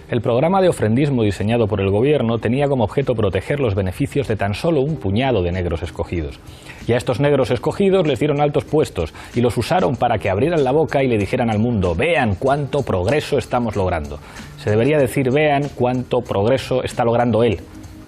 El programa de ofrendismo diseñado por el gobierno tenía como objeto proteger los beneficios de tan solo un puñado de negros escogidos. Y a estos negros escogidos les dieron altos puestos y los usaron para que abrieran la boca y le dijeran al mundo: vean cuánto progreso estamos logrando. Se debería decir: vean cuánto progreso está logrando él,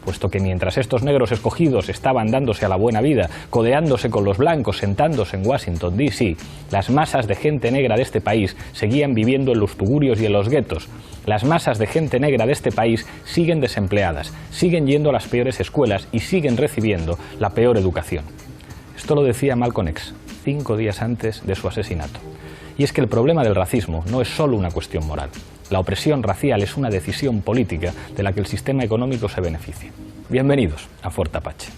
puesto que mientras estos negros escogidos estaban dándose a la buena vida, codeándose con los blancos, sentándose en Washington, D.C., las masas de gente negra de este país seguían viviendo en los tugurios y en los guetos. Las masas de gente negra de este país siguen desempleadas, siguen yendo a las peores escuelas y siguen recibiendo la peor educación. Esto lo decía Malcolm X 5 días antes de su asesinato. Y es que el problema del racismo no es solo una cuestión moral. La opresión racial es una decisión política de la que el sistema económico se beneficia. Bienvenidos a Fort Apache.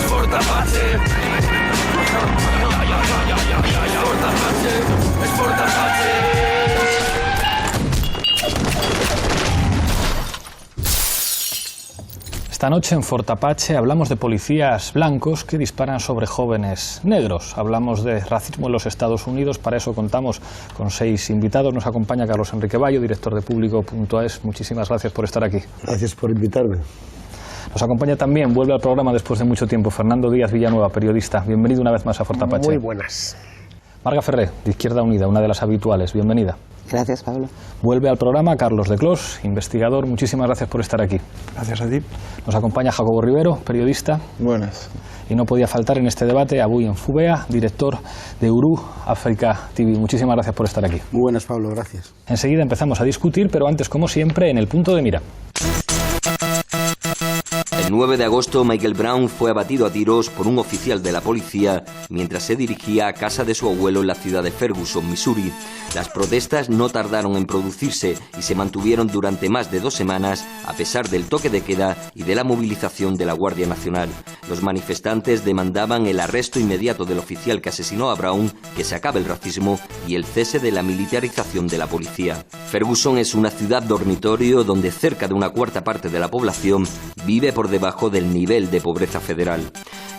Fort Apache. Esta noche en Fort Apache hablamos de policías blancos que disparan sobre jóvenes negros. Hablamos de racismo en los Estados Unidos. Para eso contamos con 6 invitados. Nos acompaña Carlos Enrique Bayo, director de Público.es. Muchísimas gracias por estar aquí. Gracias por invitarme. Nos acompaña también, vuelve al programa después de mucho tiempo, Fernando Díaz Villanueva, periodista. Bienvenido una vez más a Fort Apache. Muy buenas. Marga Ferrer, de Izquierda Unida, una de las habituales. Bienvenida. Gracias, Pablo. Vuelve al programa Carlos de Clos, investigador. Muchísimas gracias por estar aquí. Gracias a ti. Nos acompaña Jacobo Rivero, periodista. Buenas. Y no podía faltar en este debate Abuy Enfubea, director de Uru Africa TV. Muchísimas gracias por estar aquí. Muy buenas, Pablo, gracias. Enseguida empezamos a discutir, pero antes, como siempre, en el punto de mira. El 9 de agosto, Michael Brown fue abatido a tiros por un oficial de la policía mientras se dirigía a casa de su abuelo en la ciudad de Ferguson, Missouri. Las protestas no tardaron en producirse y se mantuvieron durante más de 2 semanas a pesar del toque de queda y de la movilización de la Guardia Nacional. Los manifestantes demandaban el arresto inmediato del oficial que asesinó a Brown, que se acabe el racismo y el cese de la militarización de la policía. Ferguson es una ciudad dormitorio donde cerca de 1/4 parte de la población vive por debajo del nivel de pobreza federal.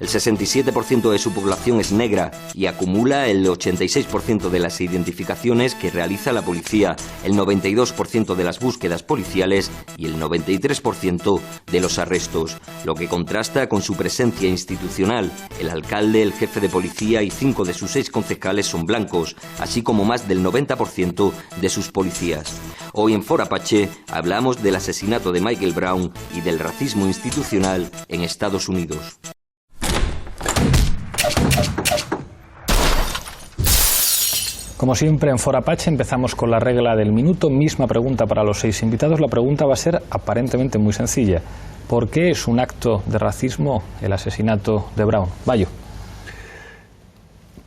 El 67% de su población es negra y acumula el 86% de las identificaciones que realiza la policía, el 92% de las búsquedas policiales y el 93% de los arrestos, lo que contrasta con su presencia institucional. El alcalde, el jefe de policía y 5 de sus 6 concejales son blancos, así como más del 90% de sus policías. Hoy en Fort Apache hablamos del asesinato de Michael Brown y del racismo institucional en Estados Unidos. Como siempre en Fort Apache empezamos con la regla del minuto. Misma pregunta para los 6 invitados. La pregunta va a ser aparentemente muy sencilla. ¿Por qué es un acto de racismo el asesinato de Brown? Bayo.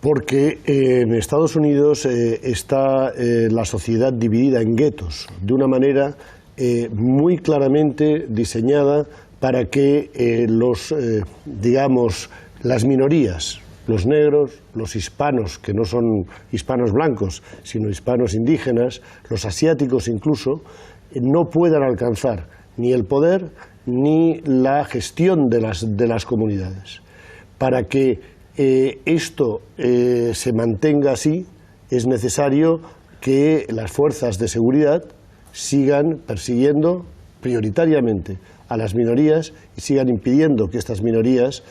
Porque en Estados Unidos está la sociedad dividida en guetos, de una manera muy claramente diseñada para que las minorías, los negros, los hispanos, que no son hispanos blancos, sino hispanos indígenas, los asiáticos incluso, no puedan alcanzar ni el poder ni la gestión de las comunidades. Para que esto se mantenga así, es necesario que las fuerzas de seguridad sigan persiguiendo prioritariamente a las minorías y sigan impidiendo que estas minorías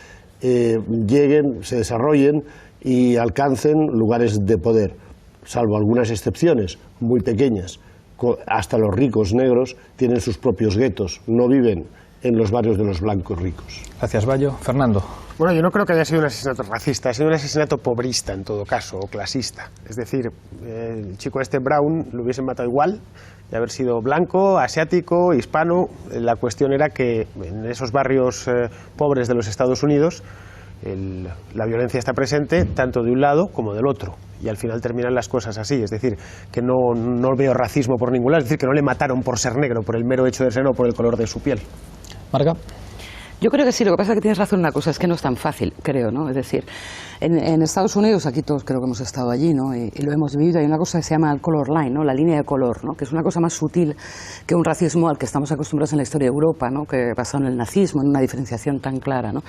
lleguen, se desarrollen y alcancen lugares de poder, salvo algunas excepciones muy pequeñas. Hasta los ricos negros tienen sus propios guetos, no viven en los barrios de los blancos ricos. Gracias, Bayo. Fernando. Bueno, yo no creo que haya sido un asesinato racista, ha sido un asesinato pobrista en todo caso, o clasista. Es decir, el chico Brown lo hubiesen matado igual, de haber sido blanco, asiático, hispano. La cuestión era que en esos barrios pobres de los Estados Unidos la violencia está presente tanto de un lado como del otro. Y al final terminan las cosas así, es decir, que no veo racismo por ningún lado, es decir, que no le mataron por ser negro, por el mero hecho de ser o por el color de su piel. Marga. Yo creo que sí, lo que pasa es que tienes razón en una cosa, es que no es tan fácil, creo, ¿no? Es decir, en Estados Unidos, aquí todos creo que hemos estado allí, ¿no? Y lo hemos vivido, hay una cosa que se llama el color line, ¿no? La línea de color, ¿no? Que es una cosa más sutil que un racismo al que estamos acostumbrados en la historia de Europa, ¿no? Que basado en el nazismo, en una diferenciación tan clara, ¿no?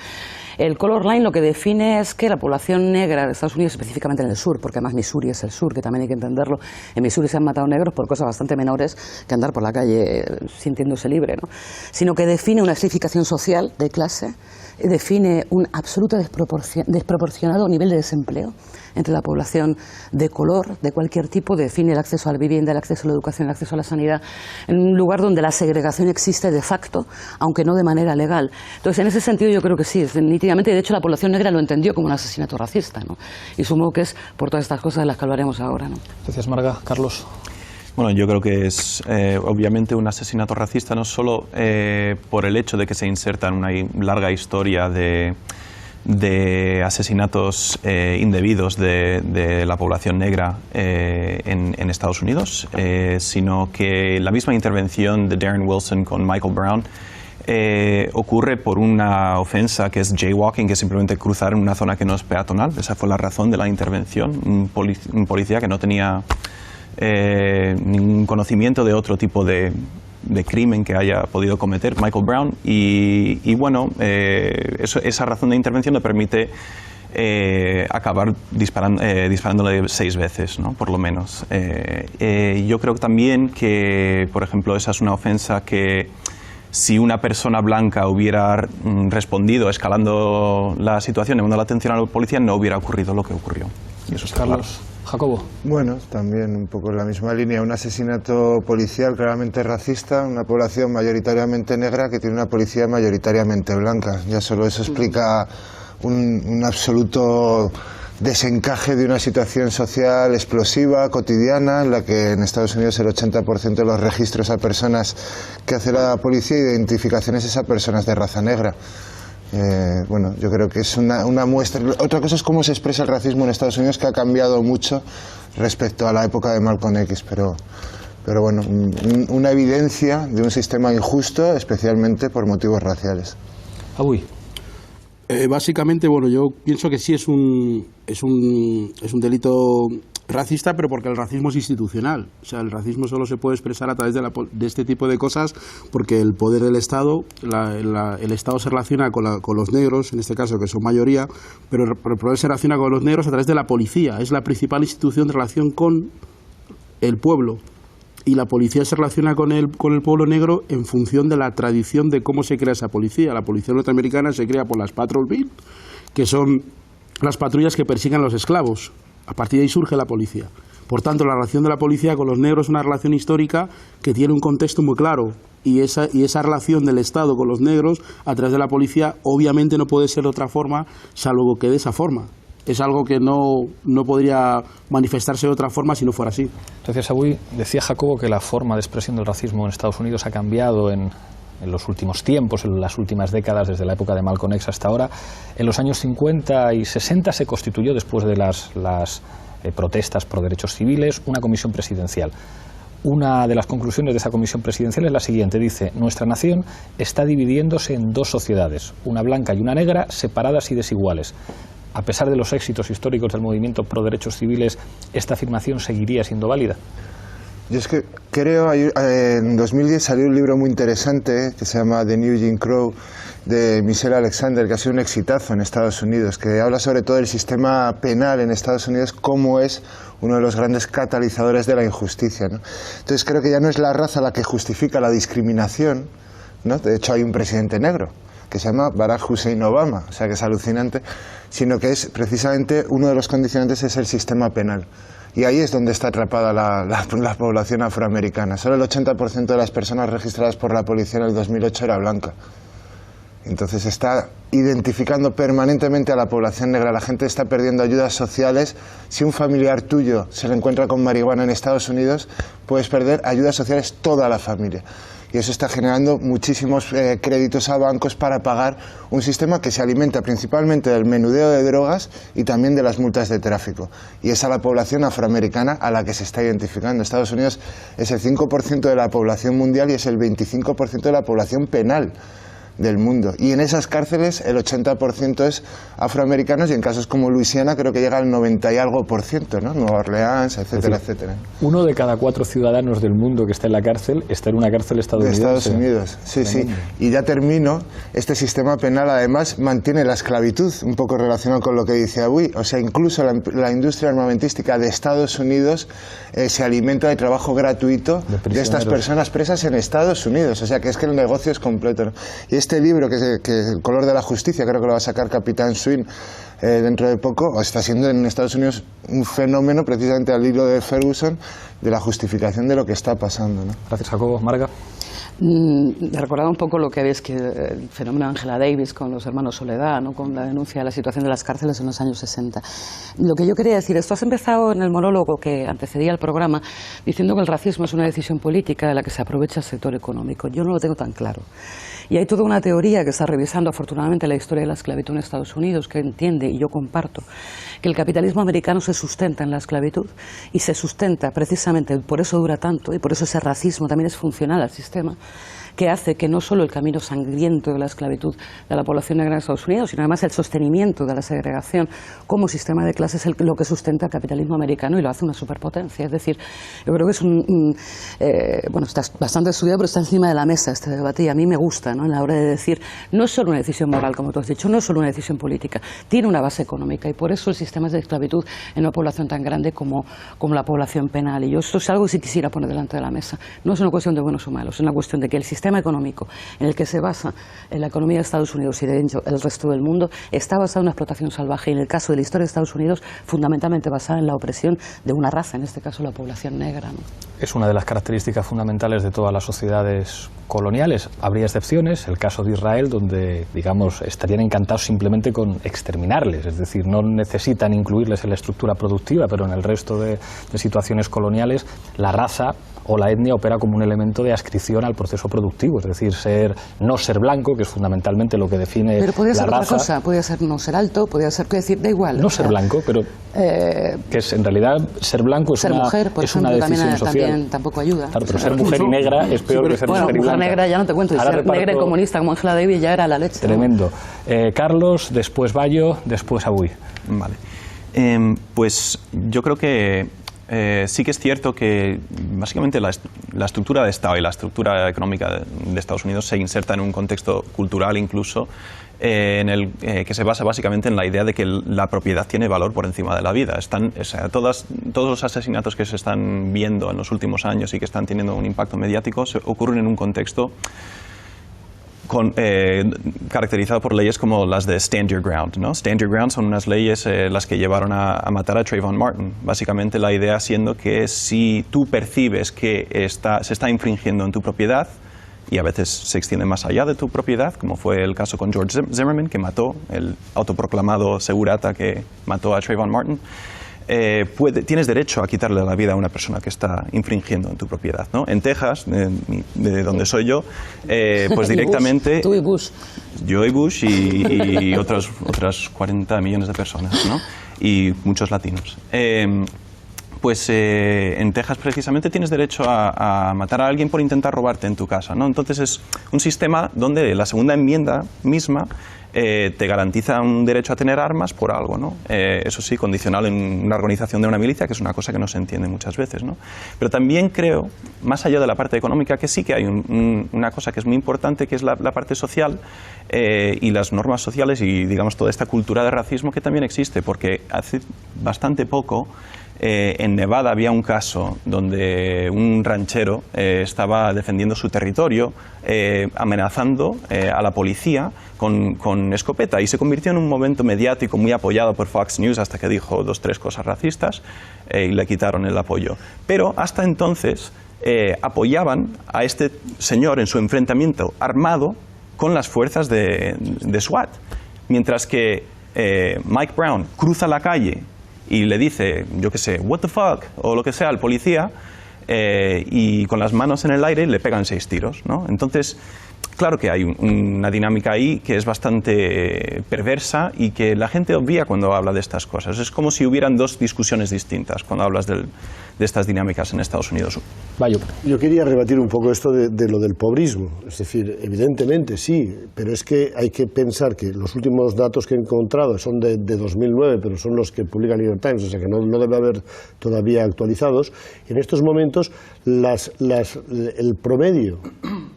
El color line lo que define es que la población negra de Estados Unidos, específicamente en el sur, porque además Missouri es el sur, que también hay que entenderlo, en Missouri se han matado negros por cosas bastante menores que andar por la calle sintiéndose libre, ¿no? Sino que define una estratificación social de clase, define un absoluto desproporcionado nivel de desempleo entre la población de color, de cualquier tipo, define el acceso a la vivienda, el acceso a la educación, el acceso a la sanidad, en un lugar donde la segregación existe de facto, aunque no de manera legal. Entonces, en ese sentido yo creo que sí, nítidamente, de hecho la población negra lo entendió como un asesinato racista, ¿no? Y supongo que es por todas estas cosas de las que hablaremos ahora, ¿no? Gracias, Marga. Carlos. Bueno, yo creo que es obviamente un asesinato racista no solo por el hecho de que se inserta en una larga historia de asesinatos indebidos de la población negra en Estados Unidos, sino que la misma intervención de Darren Wilson con Michael Brown ocurre por una ofensa que es jaywalking, que es simplemente cruzar en una zona que no es peatonal. Esa fue la razón de la intervención, un policía que no tenía ningún conocimiento de otro tipo de crimen que haya podido cometer Michael Brown y bueno, esa razón de intervención le permite acabar disparándole 6 veces, ¿no? Por lo menos. Yo creo también que, por ejemplo, esa es una ofensa que si una persona blanca hubiera respondido escalando la situación, llamando la atención a la policía, no hubiera ocurrido lo que ocurrió. Y eso está claro. Jacobo. Bueno, también un poco en la misma línea, un asesinato policial claramente racista, una población mayoritariamente negra que tiene una policía mayoritariamente blanca. Ya solo eso explica un absoluto desencaje de una situación social explosiva, cotidiana, en la que en Estados Unidos el 80% de los registros a personas que hace la policía y identificaciones es a personas de raza negra. Bueno, yo creo que es una muestra. Otra cosa es cómo se expresa el racismo en Estados Unidos, que ha cambiado mucho respecto a la época de Malcolm X, pero bueno, una evidencia de un sistema injusto, especialmente por motivos raciales. Uy. Básicamente, bueno, yo pienso que sí es un delito racista, pero porque el racismo es institucional. O sea, el racismo solo se puede expresar a través de este tipo de cosas porque el poder del Estado, el Estado se relaciona con los negros, en este caso que son mayoría, pero el poder se relaciona con los negros a través de la policía. Es la principal institución de relación con el pueblo. Y la policía se relaciona con el pueblo negro en función de la tradición de cómo se crea esa policía. La policía norteamericana se crea por las patrol bill, que son las patrullas que persiguen a los esclavos. A partir de ahí surge la policía. Por tanto, la relación de la policía con los negros es una relación histórica que tiene un contexto muy claro. Y esa relación del Estado con los negros a través de la policía obviamente no puede ser de otra forma, salvo que de esa forma. Es algo que no podría manifestarse de otra forma si no fuera así. Gracias, Abuy. Decía Jacobo que la forma de expresión del racismo en Estados Unidos ha cambiado en los últimos tiempos, en las últimas décadas, desde la época de Malcolm X hasta ahora. En los años 50 y 60 se constituyó, después de las protestas por derechos civiles, una comisión presidencial. Una de las conclusiones de esa comisión presidencial es la siguiente. Dice: nuestra nación está dividiéndose en 2 sociedades, una blanca y una negra, separadas y desiguales. A pesar de los éxitos históricos del movimiento pro derechos civiles, ¿esta afirmación seguiría siendo válida? Yo es que creo, en 2010 salió un libro muy interesante que se llama The New Jim Crow, de Michelle Alexander, que ha sido un exitazo en Estados Unidos, que habla sobre todo del sistema penal en Estados Unidos, cómo es uno de los grandes catalizadores de la injusticia, ¿no? Entonces creo que ya no es la raza la que justifica la discriminación, ¿no? De hecho hay un presidente negro que se llama Barack Hussein Obama, o sea que es alucinante, sino que es precisamente uno de los condicionantes es el sistema penal. Y ahí es donde está atrapada la población afroamericana. Solo el 80% de las personas registradas por la policía en el 2008 era blanca. Entonces está identificando permanentemente a la población negra. La gente está perdiendo ayudas sociales. Si un familiar tuyo se le encuentra con marihuana en Estados Unidos, puedes perder ayudas sociales toda la familia. Y eso está generando muchísimos créditos a bancos para pagar un sistema que se alimenta principalmente del menudeo de drogas y también de las multas de tráfico. Y es a la población afroamericana a la que se está identificando. Estados Unidos es el 5% de la población mundial y es el 25% de la población penal del mundo. Y en esas cárceles el 80% es afroamericanos y en casos como Luisiana creo que llega al 90 y algo por ciento, ¿no? Nueva Orleans, etcétera, etcétera. 1 de cada 4 ciudadanos del mundo que está en la cárcel está en una cárcel estadounidense. De Estados Unidos, sí, sí. Y ya termino, este sistema penal además mantiene la esclavitud, un poco relacionado con lo que dice Abui, o sea, incluso la industria armamentística de Estados Unidos se alimenta de trabajo gratuito de estas personas presas en Estados Unidos, o sea, que es que el negocio es completo, ¿no? Y este libro, que El color de la justicia, creo que lo va a sacar Capitán Swing dentro de poco, está siendo en Estados Unidos un fenómeno, precisamente al hilo de Ferguson, de la justificación de lo que está pasando, ¿no? Gracias, Jacobo. Marga. Recordaba un poco lo que habéis que el fenómeno de Angela Davis con los hermanos Soledad, ¿no? Con la denuncia de la situación de las cárceles en los años 60. Lo que yo quería decir, esto has empezado en el monólogo que antecedía al programa diciendo que el racismo es una decisión política de la que se aprovecha el sector económico. Yo no lo tengo tan claro. Y hay toda una teoría que está revisando afortunadamente la historia de la esclavitud en Estados Unidos que entiende, y yo comparto, que el capitalismo americano se sustenta en la esclavitud y se sustenta precisamente, por eso dura tanto y por eso ese racismo también es funcional al sistema, que hace que no solo el camino sangriento de la esclavitud de la población negra en Estados Unidos, sino además el sostenimiento de la segregación como sistema de clases es lo que sustenta el capitalismo americano y lo hace una superpotencia. Es decir, yo creo que es bueno, está bastante estudiado, pero está encima de la mesa este debate y a mí me gusta, ¿no? En la hora de decir, no es solo una decisión moral, como tú has dicho, no es solo una decisión política, tiene una base económica y por eso el sistema es de esclavitud en una población tan grande como la población penal. Y yo esto es algo que sí quisiera poner delante de la mesa. No es una cuestión de buenos o malos, es una cuestión de que el sistema económico en el que se basa en la economía de Estados Unidos y de hecho el resto del mundo está basado en una explotación salvaje y en el caso de la historia de Estados Unidos fundamentalmente basada en la opresión de una raza, en este caso la población negra, ¿no? Es una de las características fundamentales de todas las sociedades coloniales. Habría excepciones, el caso de Israel, donde, digamos, estarían encantados simplemente con exterminarles, es decir, no necesitan incluirles en la estructura productiva, pero en el resto de situaciones coloniales la raza o la etnia opera como un elemento de adscripción al proceso productivo, es decir, no ser blanco, que es fundamentalmente lo que define la raza. Pero podría ser otra cosa, podría ser no ser alto, podría ser, decir, da igual. No ser blanco, pero que es en realidad ser blanco es ser una, mujer, por es ejemplo, una decisión social. También tampoco ayuda. Claro, pero ser mujer y negra es peor que ser mujer y blanca. Negra ya no te cuento, y ser negra y comunista como Angela Davis ya era la leche. Tremendo. ¿No? Carlos, después Bayo, después Abui. Vale. Pues yo creo que sí que es cierto que básicamente la estructura de Estado y la estructura económica de Estados Unidos se inserta en un contexto cultural incluso en el que se basa básicamente en la idea de que la propiedad tiene valor por encima de la vida. O sea, todos los asesinatos que se están viendo en los últimos años y que están teniendo un impacto mediático ocurren en un contexto caracterizado por leyes como las de Stand Your Ground, ¿no? Stand Your Ground son unas leyes las que llevaron a matar a Trayvon Martin. Básicamente la idea siendo que si tú percibes que se está infringiendo en tu propiedad, y a veces se extiende más allá de tu propiedad, como fue el caso con George Zimmerman, que mató, el autoproclamado segurata que mató a Trayvon Martin, tienes derecho a quitarle la vida a una persona que está infringiendo en tu propiedad, ¿no? En Texas, de donde soy yo, pues directamente... Tú y Bush. Yo y Bush y otras 40 millones de personas, ¿no? Y muchos latinos. Pues en Texas precisamente tienes derecho a matar a alguien por intentar robarte en tu casa, ¿no? Entonces es un sistema donde la segunda enmienda misma te garantiza un derecho a tener armas por algo, ¿no? Eso sí, condicional en una organización de una milicia, que es una cosa que no se entiende muchas veces, ¿no? Pero también creo, más allá de la parte económica, que sí que hay una cosa que es muy importante, que es la parte social y las normas sociales y, digamos, toda esta cultura de racismo que también existe, porque hace bastante poco en Nevada había un caso donde un ranchero estaba defendiendo su territorio, amenazando a la policía con escopeta, y se convirtió en un momento mediático muy apoyado por Fox News hasta que dijo 2 o 3 cosas racistas y le quitaron el apoyo. Pero hasta entonces apoyaban a este señor en su enfrentamiento armado con las fuerzas de SWAT, mientras que Mike Brown cruza la calle y le dice, yo qué sé, what the fuck, o lo que sea al policía, y con las manos en el aire le pegan 6 tiros, ¿no? Entonces, claro que hay una dinámica ahí que es bastante perversa y que la gente obvia cuando habla de estas cosas. Es como si hubieran dos discusiones distintas cuando hablas de estas dinámicas en Estados Unidos. Yo quería rebatir un poco esto de lo del pobrismo. Es decir, evidentemente sí, pero es que hay que pensar que los últimos datos que he encontrado son de 2009, pero son los que publica New York Times, o sea que no debe haber todavía actualizados. En estos momentos, el promedio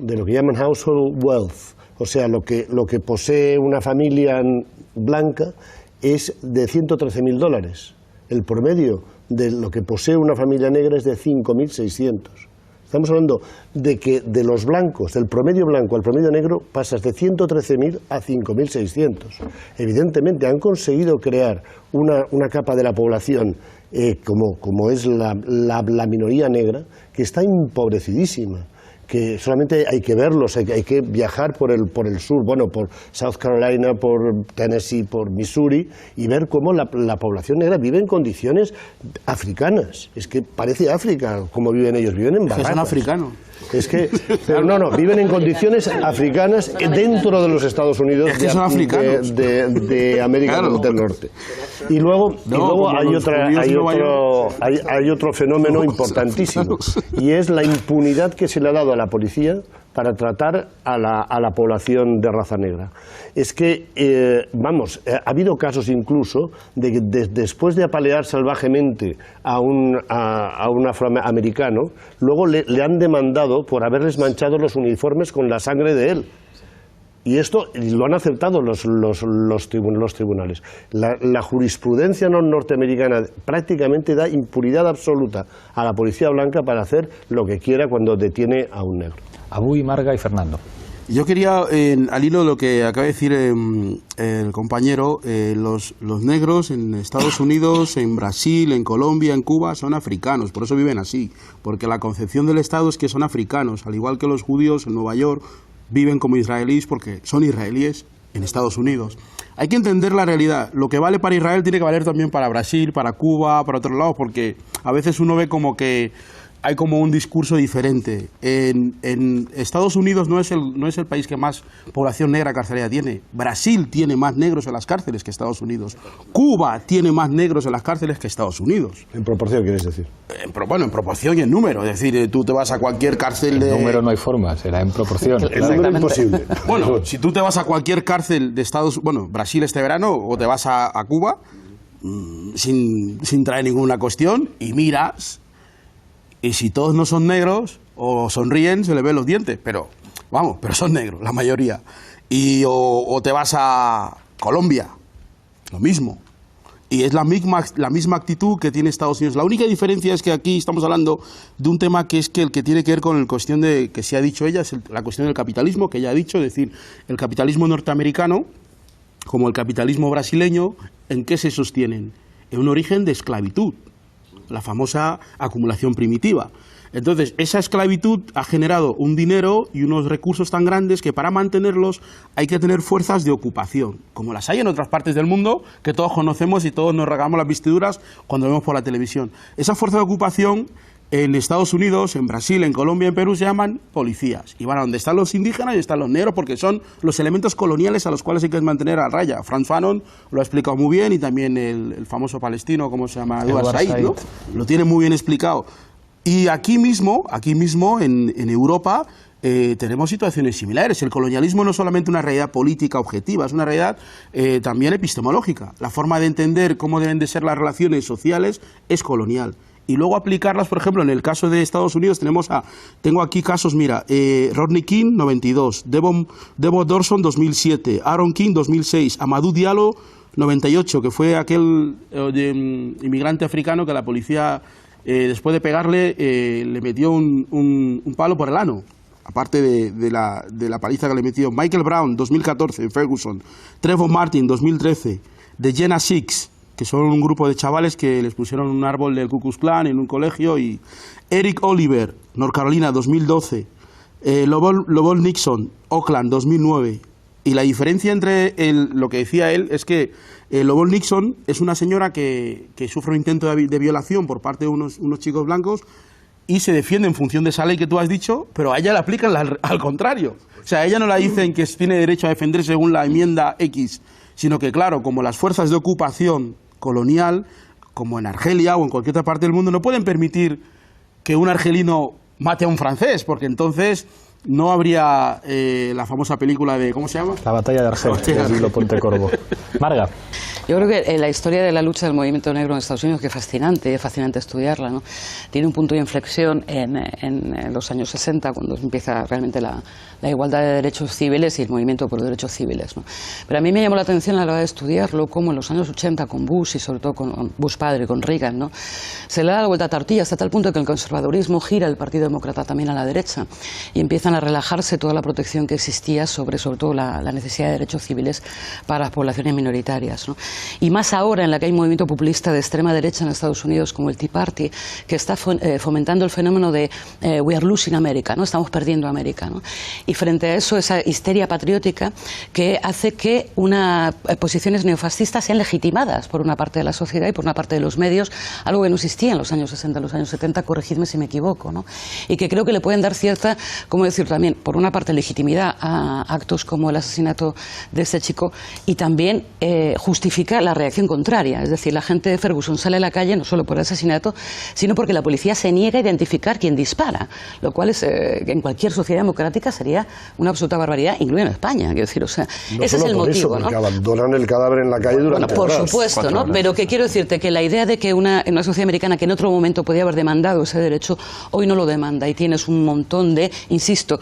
de lo que llaman household wealth, o sea, lo que posee una familia blanca, es de $113.000. El promedio de lo que posee una familia negra es de 5.600. Estamos hablando de que de los blancos, del promedio blanco al promedio negro, pasas de 113.000 a 5.600. Evidentemente han conseguido crear una capa de la población como es la minoría negra, que está empobrecidísima, que solamente hay que verlos, hay que viajar por el sur, bueno, por South Carolina, por Tennessee, por Missouri, y ver cómo la población negra vive en condiciones africanas. Es que parece África como viven ellos, viven en barracas. Son africanos. Es que, pero no, viven en condiciones africanas dentro de los Estados Unidos, es que son africanos de América del Norte. Y luego hay otro fenómeno importantísimo, y es la impunidad que se le ha dado a la policía para tratar a la población de raza negra. Es que, ha habido casos incluso de que después de apalear salvajemente a un afroamericano, luego le han demandado por haberles manchado los uniformes con la sangre de él. Y esto lo han aceptado los tribunales. La jurisprudencia norteamericana prácticamente da impunidad absoluta a la policía blanca para hacer lo que quiera cuando detiene a un negro. Abuy, Marga y Fernando. Yo quería, al hilo de lo que acaba de decir el compañero, los negros en Estados Unidos, en Brasil, en Colombia, en Cuba, son africanos, por eso viven así, porque la concepción del Estado es que son africanos, al igual que los judíos en Nueva York viven como israelíes porque son israelíes en Estados Unidos. Hay que entender la realidad. Lo que vale para Israel tiene que valer también para Brasil, para Cuba, para otros lados, porque a veces uno ve como que hay como un discurso diferente. En Estados Unidos no es el país que más población negra carcelaria tiene. Brasil tiene más negros en las cárceles que Estados Unidos. Cuba tiene más negros en las cárceles que Estados Unidos. ¿En proporción quieres decir? En proporción y en número. Es decir, tú te vas a cualquier cárcel de... En número no hay forma, será en proporción. El número es imposible. Bueno, si tú te vas a cualquier cárcel de Brasil este verano, o te vas a Cuba, sin traer ninguna cuestión, y miras... Y si todos no son negros, o sonríen, se les ven los dientes, pero son negros, la mayoría. O te vas a Colombia, lo mismo. Y es la misma actitud que tiene Estados Unidos. La única diferencia es que aquí estamos hablando de un tema que es el que tiene que ver con la cuestión que se ha dicho ella, es la cuestión del capitalismo, que ella ha dicho, es decir, el capitalismo norteamericano, como el capitalismo brasileño, ¿en qué se sostienen? En un origen de esclavitud. La famosa acumulación primitiva. Entonces, esa esclavitud ha generado un dinero y unos recursos tan grandes que para mantenerlos hay que tener fuerzas de ocupación, como las hay en otras partes del mundo, que todos conocemos y todos nos rasgamos las vestiduras cuando vemos por la televisión. Esa fuerza de ocupación en Estados Unidos, en Brasil, en Colombia, en Perú se llaman policías. Y van a donde están los indígenas y están los negros, porque son los elementos coloniales a los cuales hay que mantener a raya. Franz Fanon lo ha explicado muy bien, y también el famoso palestino, ¿cómo se llama? Edward Said, ¿no? Lo tiene muy bien explicado. Y aquí mismo en Europa, tenemos situaciones similares. El colonialismo no es solamente una realidad política objetiva, es una realidad también epistemológica. La forma de entender cómo deben de ser las relaciones sociales es colonial. Y luego aplicarlas, por ejemplo, en el caso de Estados Unidos tengo aquí casos, mira, Rodney King, 92, Devon Dorson, 2007, Aaron King, 2006, Amadou Diallo, 98, que fue aquel inmigrante africano que la policía, después de pegarle, le metió un palo por el ano, aparte de la paliza que le metió. Michael Brown, 2014, en Ferguson, Trevor Martin, 2013, The Jena Six, que son un grupo de chavales que les pusieron un árbol del Ku Klux Klan en un colegio, y Eric Oliver, North Carolina, 2012, Lovell Nixon, Oakland, 2009. Y la diferencia entre lo que decía él es que Lovell Nixon es una señora que sufre un intento de violación por parte de unos chicos blancos, y se defiende en función de esa ley que tú has dicho, pero a ella le aplican al contrario. O sea, a ella no la dicen que tiene derecho a defender según la enmienda X, sino que, claro, como las fuerzas de ocupación colonial, como en Argelia o en cualquier otra parte del mundo, no pueden permitir que un argelino mate a un francés, porque entonces no habría la famosa película de, ¿cómo se llama? La batalla de Argel, de Vilo Pontecorvo. Marga. Yo creo que la historia de la lucha del movimiento negro en Estados Unidos, que es fascinante estudiarla, ¿no? Tiene un punto de inflexión en los años 60, cuando empieza realmente la igualdad de derechos civiles y el movimiento por derechos civiles, ¿no? Pero a mí me llamó la atención a la hora de estudiarlo, como en los años 80 con Bush y sobre todo con Bush padre, con Reagan, ¿no? Se le da la vuelta a tortilla hasta tal punto que el conservadurismo gira el Partido Demócrata también a la derecha y empiezan a relajarse toda la protección que existía sobre todo la necesidad de derechos civiles para las poblaciones minoritarias, ¿no? Y más ahora en la que hay un movimiento populista de extrema derecha en Estados Unidos como el Tea Party, que está fomentando el fenómeno de we are losing America, ¿no? Estamos perdiendo América, ¿no? Y frente a eso, esa histeria patriótica que hace que unas posiciones neofascistas sean legitimadas por una parte de la sociedad y por una parte de los medios, algo que no existía en los años 60, en los años 70, corregidme si me equivoco, ¿no? Y que creo que le pueden dar cierta, ¿cómo decir también? Por una parte, legitimidad a actos como el asesinato de este chico y también justifica la reacción contraria. Es decir, la gente de Ferguson sale a la calle no solo por el asesinato, sino porque la policía se niega a identificar quién dispara, lo cual es, en cualquier sociedad democrática sería una absoluta barbaridad, incluido en España. Quiero decir, o sea, no ese es el motivo, eso, porque ¿no? abandonan el cadáver en la calle durante por horas. supuesto, ¿no? Pero que quiero decirte que la idea de que una sociedad americana que en otro momento podía haber demandado ese derecho, hoy no lo demanda y tienes un montón de, insisto,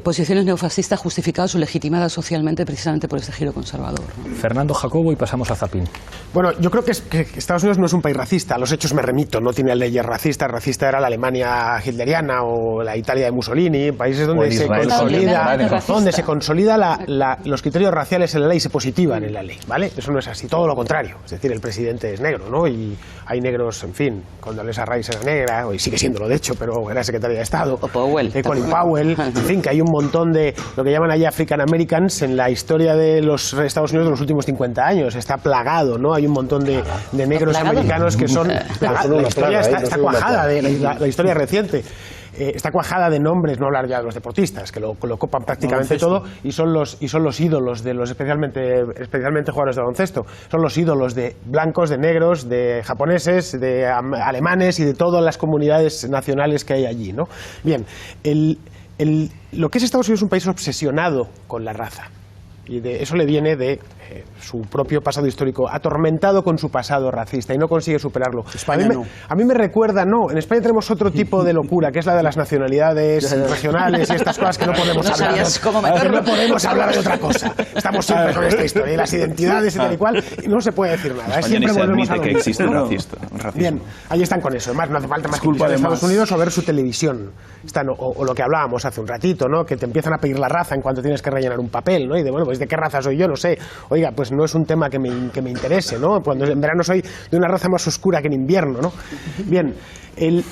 posiciones neofascistas justificadas o legitimadas socialmente precisamente por ese giro conservador, ¿no? Fernando Jacobo y pasamos a Zapín. Bueno, yo creo que Estados Unidos no es un país racista, a los hechos me remito, no tiene leyes racistas, racista era la Alemania hitleriana o la Italia de Mussolini, países donde se consolida los criterios raciales en la ley, se positivan en la ley, ¿vale? Eso no es así, todo lo contrario, es decir, el presidente es negro, ¿no? Y hay negros, en fin, Condoleezza Rice era negra, y sigue siéndolo de hecho, pero era secretaria de Estado, o Powell, Colin Powell, en fin, que hay un montón de lo que llaman allí African Americans en la historia de los Estados Unidos de los últimos 50 años, está plagado, ¿no? Hay un montón de negros americanos que son... La historia está cuajada, la historia reciente. Está cuajada de nombres, no hablar ya de los deportistas, que lo copan prácticamente todo, y son los ídolos de los especialmente jugadores de baloncesto. Son los ídolos de blancos, de negros, de japoneses, de alemanes y de todas las comunidades nacionales que hay allí, ¿no? Bien, lo que es Estados Unidos es un país obsesionado con la raza. Y eso le viene de su propio pasado histórico, atormentado con su pasado racista y no consigue superarlo. España a mí me recuerda, no, en España tenemos otro tipo de locura, que es la de las nacionalidades regionales y estas cosas que no podemos hablar. No podemos hablar de otra cosa. Estamos siempre con esta historia y las identidades y tal y cual, y no se puede decir nada. España se admite que existe racismo. Bien, ahí están con eso. Además, no hace falta más que ir a Estados Unidos o ver su televisión. O lo que hablábamos hace un ratito, ¿no? Que te empiezan a pedir la raza en cuanto tienes que rellenar un papel, ¿no? Y de, bueno, pues ¿de qué raza soy yo? No sé. Oiga, pues no es un tema que me interese, ¿no? Cuando en verano soy de una raza más oscura que en invierno, ¿no? Bien, el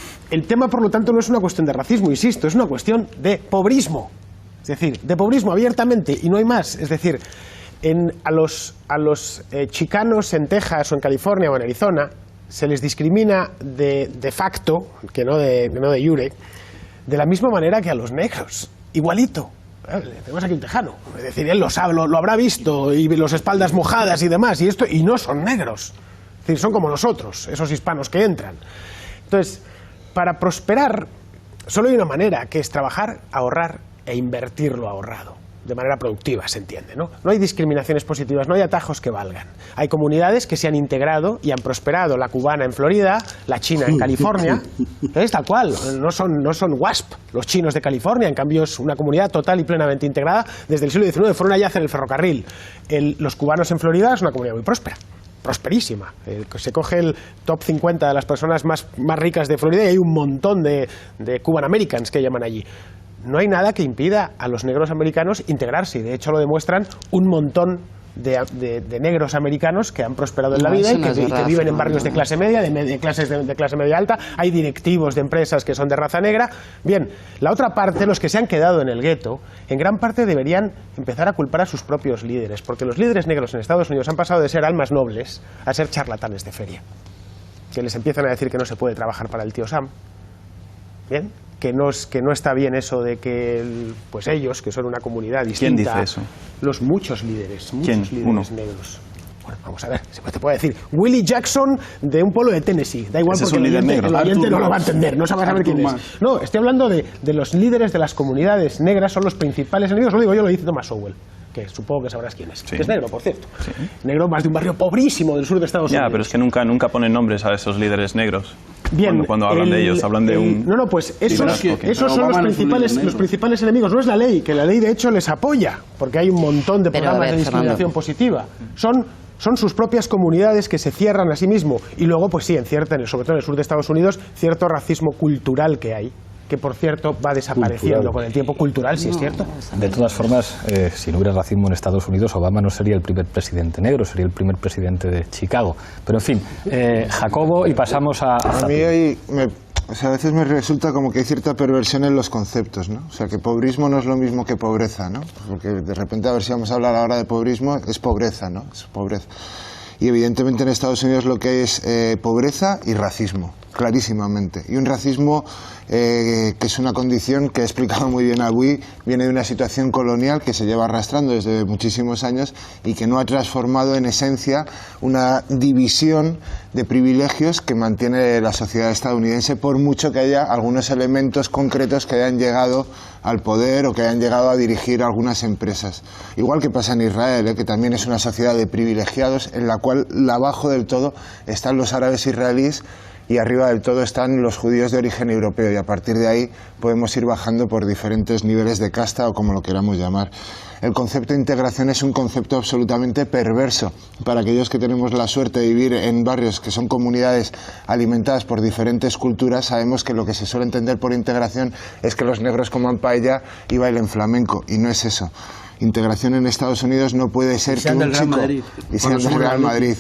tema, por lo tanto, no es una cuestión de racismo, insisto, es una cuestión de pobrismo. Es decir, de pobrismo abiertamente, y no hay más. Es decir, a los chicanos en Texas o en California o en Arizona se les discrimina de facto, que no de jure, de la misma manera que a los negros, igualito. Tenemos aquí un tejano, es decir, él lo habrá visto, y los espaldas mojadas y demás, y no son negros, es decir, son como nosotros, esos hispanos que entran. Entonces, para prosperar, solo hay una manera, que es trabajar, ahorrar e invertir lo ahorrado, de manera productiva, se entiende, ¿no? No hay discriminaciones positivas, no hay atajos que valgan. Hay comunidades que se han integrado y han prosperado, la cubana en Florida, la china en California, es tal cual, no son WASP, los chinos de California, en cambio es una comunidad total y plenamente integrada. Desde el siglo XIX fueron allá a hacer el ferrocarril. Los cubanos en Florida es una comunidad muy próspera, prosperísima. Se coge el top 50 de las personas más ricas de Florida y hay un montón de Cuban Americans que llaman allí. No hay nada que impida a los negros americanos integrarse, y de hecho lo demuestran un montón de negros americanos que han prosperado en la vida y que viven en barrios de clase media, de clase media alta. Hay directivos de empresas que son de raza negra. Bien, la otra parte, los que se han quedado en el gueto, en gran parte deberían empezar a culpar a sus propios líderes, porque los líderes negros en Estados Unidos han pasado de ser almas nobles a ser charlatanes de feria, que les empiezan a decir que no se puede trabajar para el tío Sam, ¿bien? Que no está bien eso de que pues ellos, que son una comunidad distinta... ¿Quién dice eso? Los muchos líderes negros. Bueno, vamos a ver, se te puede decir Willie Jackson de un pueblo de Tennessee, da igual porque el oyente no lo va a entender, no sabe quién es. No, estoy hablando de los líderes de las comunidades negras, son los principales enemigos, lo digo yo, lo dice Thomas Sowell, que supongo que sabrás quién es, que es negro, por cierto. Sí. Negro más de un barrio pobrísimo del sur de Estados Unidos. Ya, pero es que nunca ponen nombres a esos líderes negros. Bien, cuando hablan de ellos, hablan de un... No, pues esos son los principales enemigos. No es la ley, que la ley de hecho les apoya, porque hay un montón de programas de discriminación positiva. Son sus propias comunidades que se cierran a sí mismo. Y luego, pues sí, sobre todo en el sur de Estados Unidos, cierto racismo cultural que hay, que por cierto va desapareciendo con el tiempo. Cultural, sí es cierto. De todas formas, si no hubiera racismo en Estados Unidos, Obama no sería el primer presidente negro, sería el primer presidente de Chicago. Pero en fin, Jacobo, y pasamos a mí a veces me resulta como que hay cierta perversión en los conceptos, ¿no? O sea, que pobrismo no es lo mismo que pobreza, ¿no? Porque de repente, a ver si vamos a hablar ahora de pobrismo, es pobreza, ¿no? Es pobreza. Y evidentemente en Estados Unidos lo que hay es pobreza y racismo, clarísimamente. Y un racismo que es una condición que ha explicado muy bien Abui, viene de una situación colonial que se lleva arrastrando desde muchísimos años y que no ha transformado en esencia una división de privilegios que mantiene la sociedad estadounidense, por mucho que haya algunos elementos concretos que hayan llegado al poder o que hayan llegado a dirigir algunas empresas. Igual que pasa en Israel, que también es una sociedad de privilegiados en la cual abajo del todo están los árabes israelíes y arriba del todo están los judíos de origen europeo, y a partir de ahí podemos ir bajando por diferentes niveles de casta o como lo queramos llamar. El concepto de integración es un concepto absolutamente perverso. Para aquellos que tenemos la suerte de vivir en barrios que son comunidades alimentadas por diferentes culturas, sabemos que lo que se suele entender por integración es que los negros coman paella y bailen flamenco, y no es eso. Integración en Estados Unidos no puede ser que un chico... Y sean del Real Madrid.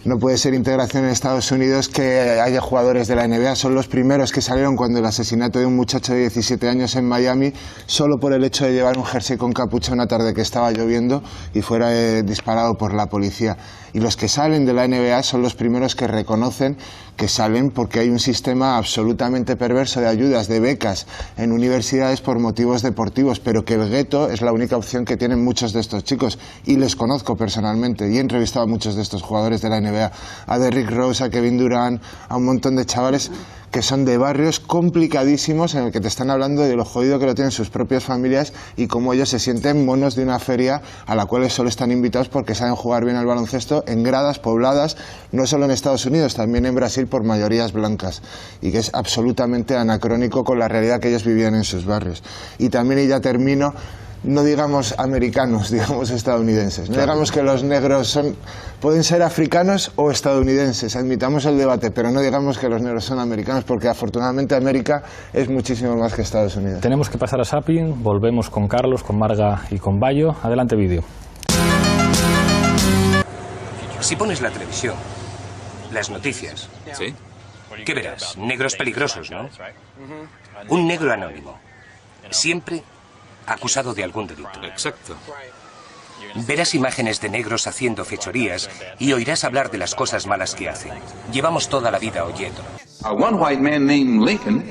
No puede ser integración en Estados Unidos que haya jugadores de la NBA. Son los primeros que salieron cuando el asesinato de un muchacho de 17 años en Miami, solo por el hecho de llevar un jersey con capucha una tarde que estaba lloviendo y fuera disparado por la policía. Y los que salen de la NBA son los primeros que reconocen que salen porque hay un sistema absolutamente perverso de ayudas, de becas en universidades por motivos deportivos, pero que el gueto es la única opción que tienen muchos de estos chicos, y les conozco personalmente y he entrevistado a muchos de estos jugadores de la NBA, a Derrick Rose, a Kevin Durant, a un montón de chavales que son de barrios complicadísimos en el que te están hablando de lo jodido que lo tienen sus propias familias y cómo ellos se sienten monos de una feria a la cual solo están invitados porque saben jugar bien al baloncesto en gradas pobladas, no solo en Estados Unidos, también en Brasil por mayorías blancas, y que es absolutamente anacrónico con la realidad que ellos vivían en sus barrios. Y también, y ya termino, no digamos americanos, digamos estadounidenses. No digamos que los negros pueden ser africanos o estadounidenses, admitamos el debate, pero no digamos que los negros son americanos, porque afortunadamente América es muchísimo más que Estados Unidos. Tenemos que pasar a Sapin, volvemos con Carlos, con Marga y con Bayo. Adelante, vídeo. Si pones la televisión, las noticias, ¿sí? ¿Qué verás? Negros peligrosos, ¿no? Un negro anónimo, siempre acusado de algún delito. Exacto. Verás imágenes de negros haciendo fechorías y oirás hablar de las cosas malas que hacen. Llevamos toda la vida oyendo. One white man named Lincoln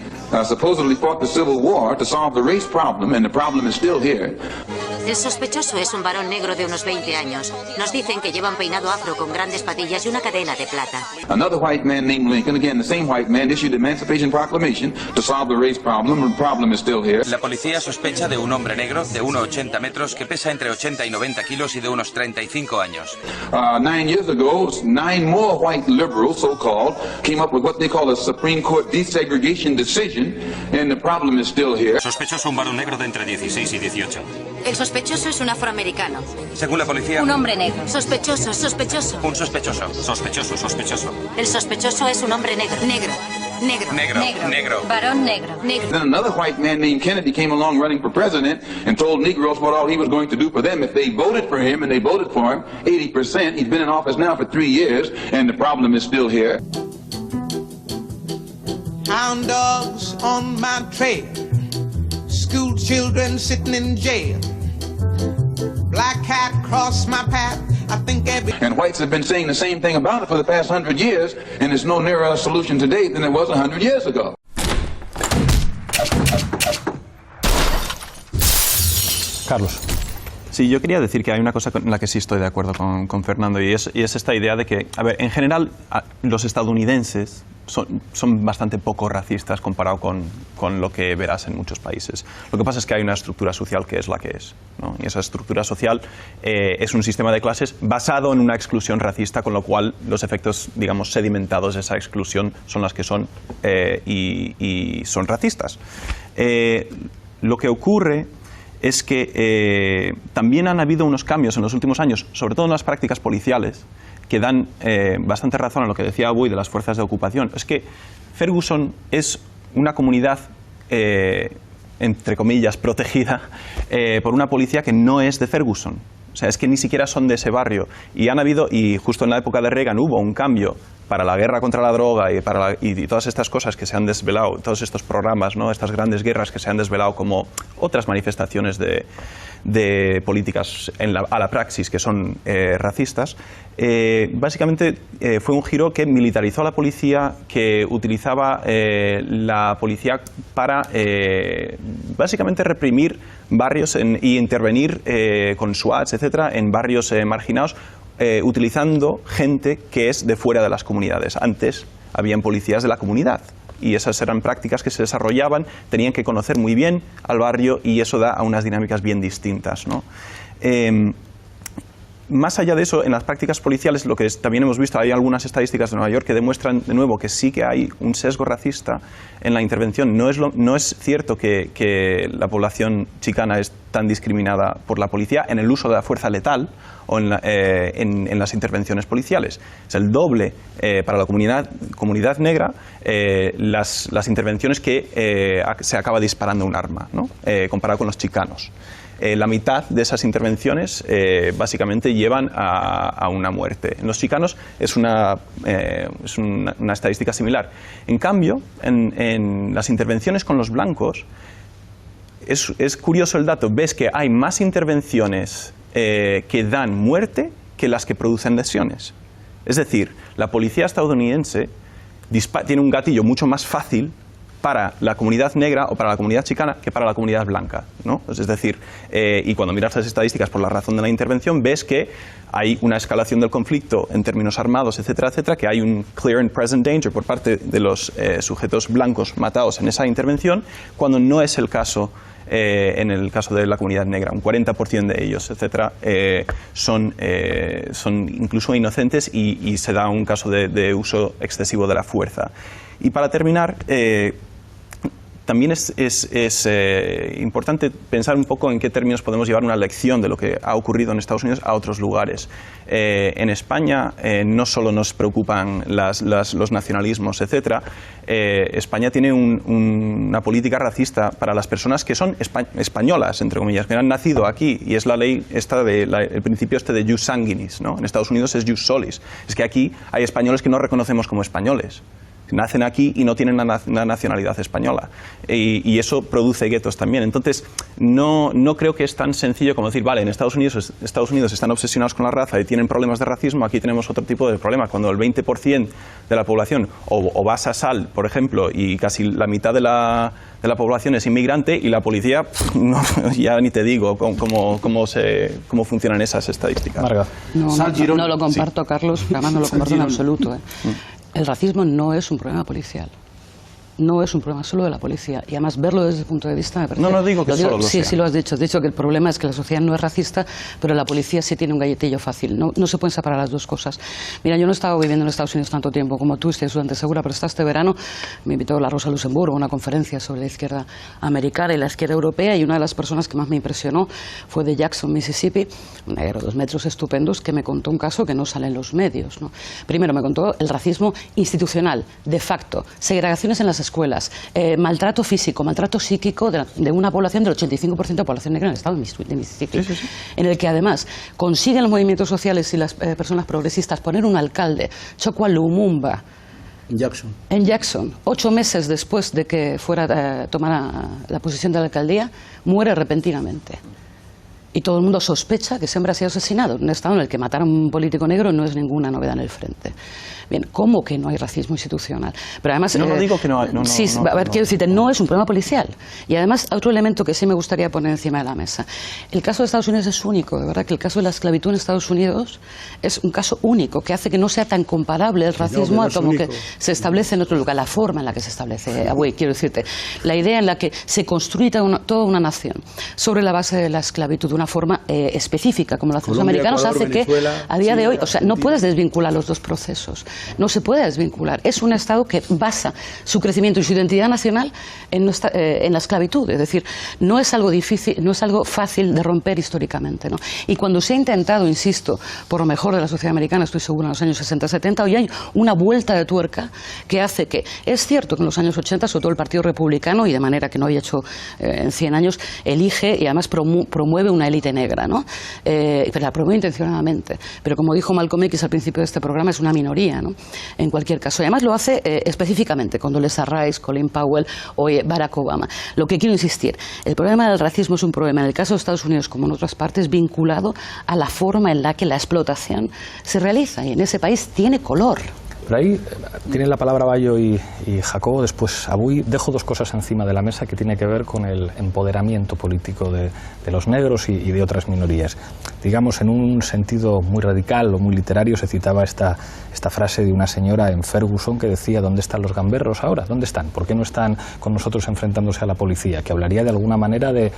supposedly fought the Civil War to solve the race problem, and the problem is still here. El sospechoso es un varón negro de unos 20 años. Nos dicen que lleva un peinado afro con grandes patillas y una cadena de plata. Another white man named Lincoln, again the same white man, issued the Emancipation Proclamation to solve the race problem, and the problem is still here. La policía sospecha de un hombre negro de 1,80 metros que pesa entre 80 y 90 kilos y de unos 35 años. 9 years ago, 9 more white liberals, so-called, came up with what they call a Supreme Court desegregation decision, and the problem is still here. Sospechoso un varón negro de entre 16 y 18. El sospechoso es un afroamericano. Según la policía... Un hombre negro. Sospechoso. Un sospechoso. El sospechoso es un hombre negro. Negro. Varón negro. Then another white man named Kennedy came along running for president and told Negroes what all he was going to do for them if they voted for him, and they voted for him 80%. He's been in office now for 3 years, and the problem is still here. Hound dogs on my trail, school children sitting in jail, black cat crossed my path. I think and whites have been saying the same thing about it for the past 100 years, and there's no nearer a solution today than there was 100 years ago. Carlos. Sí, yo quería decir que hay una cosa en la que sí estoy de acuerdo con Fernando y es esta idea de que, a ver, en general los estadounidenses son bastante poco racistas comparado con lo que verás en muchos países. Lo que pasa es que hay una estructura social que es la que es, ¿no? Y esa estructura social es un sistema de clases basado en una exclusión racista, con lo cual los efectos, digamos, sedimentados de esa exclusión son las que son y son racistas. Lo que ocurre es que también han habido unos cambios en los últimos años, sobre todo en las prácticas policiales, que dan bastante razón a lo que decía Abuy de las fuerzas de ocupación. Es que Ferguson es una comunidad, entre comillas, protegida por una policía que no es de Ferguson. O sea, es que ni siquiera son de ese barrio. Y han habido, y justo en la época de Reagan hubo un cambio para la guerra contra la droga y todas estas cosas que se han desvelado, todos estos programas, ¿no? Estas grandes guerras que se han desvelado como otras manifestaciones de políticas a la praxis que son racistas. Básicamente fue un giro que militarizó a la policía, que utilizaba la policía para básicamente reprimir barrios y intervenir con SWATs, etcétera, en barrios marginados, utilizando gente que es de fuera de las comunidades. Antes habían policías de la comunidad y esas eran prácticas que se desarrollaban, tenían que conocer muy bien al barrio y eso da a unas dinámicas bien distintas, ¿no? Más allá de eso, en las prácticas policiales, lo que también hemos visto, hay algunas estadísticas de Nueva York que demuestran de nuevo que sí que hay un sesgo racista en la intervención. No es cierto que la población chicana es tan discriminada por la policía en el uso de la fuerza letal o en las intervenciones policiales. Es el doble para la comunidad negra las intervenciones que se acaba disparando un arma, ¿no? Comparado con los chicanos. La mitad de esas intervenciones básicamente llevan a una muerte. En los chicanos es una estadística similar. En cambio, en las intervenciones con los blancos, es curioso el dato. Ves que hay más intervenciones que dan muerte que las que producen lesiones. Es decir, la policía estadounidense tiene un gatillo mucho más fácil para la comunidad negra o para la comunidad chicana que para la comunidad blanca, ¿no? Es decir, y cuando miras las estadísticas por la razón de la intervención, ves que hay una escalación del conflicto en términos armados, etcétera, etcétera, que hay un clear and present danger por parte de los sujetos blancos matados en esa intervención, cuando no es el caso en el caso de la comunidad negra. Un 40% de ellos, etcétera, son incluso inocentes y se da un caso de uso excesivo de la fuerza. Y para terminar, también es importante pensar un poco en qué términos podemos llevar una lección de lo que ha ocurrido en Estados Unidos a otros lugares. En España no solo nos preocupan los nacionalismos, etc. España tiene una política racista para las personas que son españolas, entre comillas, que han nacido aquí, y es la ley el principio de jus sanguinis, ¿no? En Estados Unidos es jus solis. Es que aquí hay españoles que no reconocemos como españoles. Nacen aquí y no tienen una nacionalidad española. Y eso produce guetos también. Entonces, no creo que es tan sencillo como decir, vale, en Estados Unidos están obsesionados con la raza y tienen problemas de racismo, aquí tenemos otro tipo de problema. Cuando el 20% de la población, o vas a Sal, por ejemplo, y casi la mitad de la población es inmigrante, y la policía, ya ni te digo cómo funcionan esas estadísticas. Marga. No lo comparto, sí. Carlos, además no lo comparto en absoluto. El racismo no es un problema policial. No es un problema solo de la policía. Y además verlo desde el punto de vista me parece... No digo que solo lo sea. Sí, lo has dicho. Has dicho que el problema es que la sociedad no es racista, pero la policía sí tiene un galletillo fácil. No se pueden separar las dos cosas. Mira, yo no he estado viviendo en Estados Unidos tanto tiempo como tú, estoy estudiante segura, pero hasta este verano me invitó la Rosa Luxemburgo a una conferencia sobre la izquierda americana y la izquierda europea, y una de las personas que más me impresionó fue de Jackson, Mississippi, un negro de 2 metros estupendos, que me contó un caso que no sale en los medios, ¿no? Primero me contó el racismo institucional, de facto, segregaciones en las escuelas, maltrato físico, maltrato psíquico de una población del 85% de población negra en el estado de Mississippi, sí. En el que además consiguen los movimientos sociales y las personas progresistas poner un alcalde, Chokwe Lumumba, en Jackson, 8 meses después de que tomara la posición de la alcaldía, muere repentinamente. y todo el mundo sospecha que ese hombre ha sido asesinado. Un estado en el que matar a un político negro no es ninguna novedad en el frente. Bien, ¿cómo que no hay racismo institucional? Pero además, no digo que no hay. Sí, a ver, quiero decirte, no es un problema policial. Y además, otro elemento que sí me gustaría poner encima de la mesa. El caso de Estados Unidos es único, de verdad, que el caso de la esclavitud en Estados Unidos es un caso único, que hace que no sea tan comparable el racismo a como que se establece en otro lugar, la forma en la que se establece. Quiero decirte, la idea en la que se construye toda una nación sobre la base de la esclavitud de una forma específica, como lo hacen los americanos, hace que a día de hoy, o sea, no puedes desvincular los dos procesos. No se puede desvincular. Es un Estado que basa su crecimiento y su identidad nacional en la esclavitud. Es decir, no es algo difícil, no es algo fácil de romper históricamente, ¿no? Y cuando se ha intentado, insisto, por lo mejor de la sociedad americana, estoy seguro, en los años 60-70, hoy hay una vuelta de tuerca que hace que, es cierto que en los años 80, sobre todo el Partido Republicano, y de manera que no había hecho en 100 años, elige y además promueve una élite negra, ¿no? Pero la promueve intencionadamente. Pero como dijo Malcolm X al principio de este programa, es una minoría, ¿no? En cualquier caso. Y además lo hace específicamente con Condoleezza Rice, Colin Powell o Barack Obama. Lo que quiero insistir, el problema del racismo es un problema, en el caso de Estados Unidos como en otras partes, vinculado a la forma en la que la explotación se realiza, y en ese país tiene color. Pero ahí tienen la palabra Bayo y Jacobo, después Abuy. Dejo dos cosas encima de la mesa que tiene que ver con el empoderamiento político de los negros y de otras minorías. Digamos, en un sentido muy radical o muy literario, se citaba esta frase de una señora en Ferguson que decía: ¿dónde están los gamberros ahora? ¿Dónde están? ¿Por qué no están con nosotros enfrentándose a la policía? Que hablaría de alguna manera de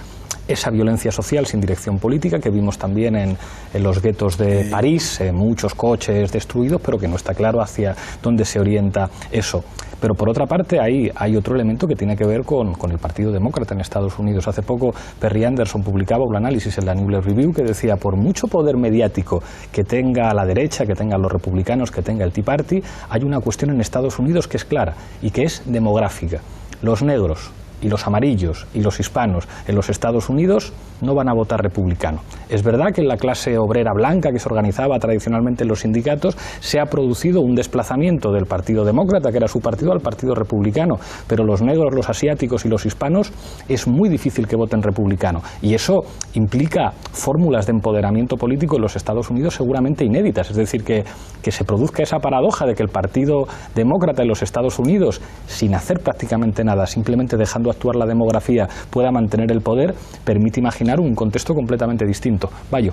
esa violencia social sin dirección política que vimos también en los guetos de París, muchos coches destruidos, pero que no está claro hacia dónde se orienta eso. Pero por otra parte hay otro elemento que tiene que ver con el Partido Demócrata en Estados Unidos. Hace poco Perry Anderson publicaba un análisis en la New York Review que decía: por mucho poder mediático que tenga la derecha, que tengan los republicanos, que tenga el Tea Party, hay una cuestión en Estados Unidos que es clara y que es demográfica. Los negros y los amarillos y los hispanos en los Estados Unidos no van a votar republicano. Es verdad que en la clase obrera blanca que se organizaba tradicionalmente en los sindicatos se ha producido un desplazamiento del Partido Demócrata, que era su partido, al Partido Republicano, pero los negros, los asiáticos y los hispanos es muy difícil que voten republicano, y eso implica fórmulas de empoderamiento político en los Estados Unidos seguramente inéditas. Es decir, que se produzca esa paradoja de que el Partido Demócrata en los Estados Unidos, sin hacer prácticamente nada, simplemente dejando actuar la demografía, pueda mantener el poder, permite imaginar un contexto completamente distinto. Bayo.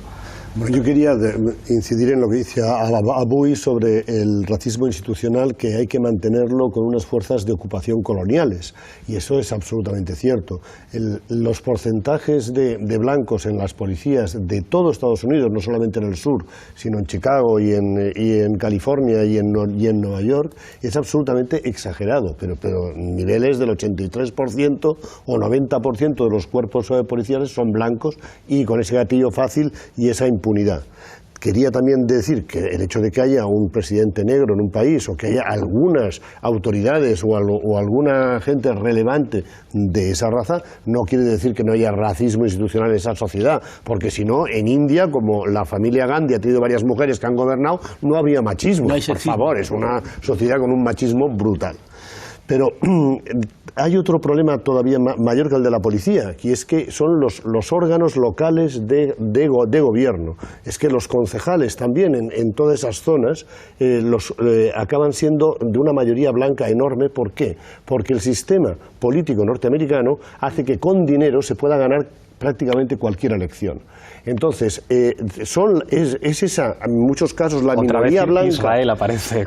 Bueno, yo quería incidir en lo que dice Abuy sobre el racismo institucional, que hay que mantenerlo con unas fuerzas de ocupación coloniales, y eso es absolutamente cierto. Los porcentajes de blancos en las policías de todo Estados Unidos, no solamente en el sur, sino en Chicago y en California y en Nueva York, es absolutamente exagerado, pero niveles del 83% o 90% de los cuerpos policiales son blancos, y con ese gatillo fácil y esa impunidad. Quería también decir que el hecho de que haya un presidente negro en un país, o que haya algunas autoridades o alguna gente relevante de esa raza, no quiere decir que no haya racismo institucional en esa sociedad, porque si no, en India, como la familia Gandhi ha tenido varias mujeres que han gobernado, no había machismo. No hay sexismo. Por favor, es una sociedad con un machismo brutal. Pero hay otro problema todavía mayor que el de la policía, y es que son los órganos locales de gobierno. Es que los concejales también en todas esas zonas acaban siendo de una mayoría blanca enorme. ¿Por qué? Porque el sistema político norteamericano hace que con dinero se pueda ganar prácticamente cualquier elección. Entonces, es esa, en muchos casos, la minoría blanca. Israel aparece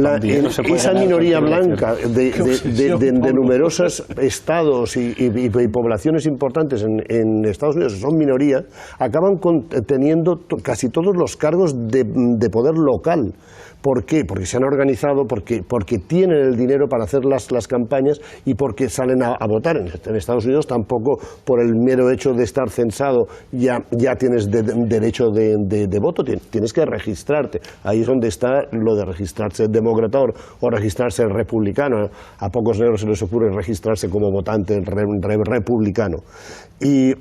esa minoría blanca de numerosos estados y poblaciones importantes en Estados Unidos, que son minoría, acaban teniendo casi todos los cargos de poder local. ¿Por qué? Porque se han organizado, porque tienen el dinero para hacer las campañas, y porque salen a votar. En Estados Unidos tampoco, por el mero hecho de estar censado, ya tienes derecho de voto, tienes que registrarte. Ahí es donde está lo de registrarse demócrata o registrarse republicano. A pocos negros se les ocurre registrarse como votante republicano. Y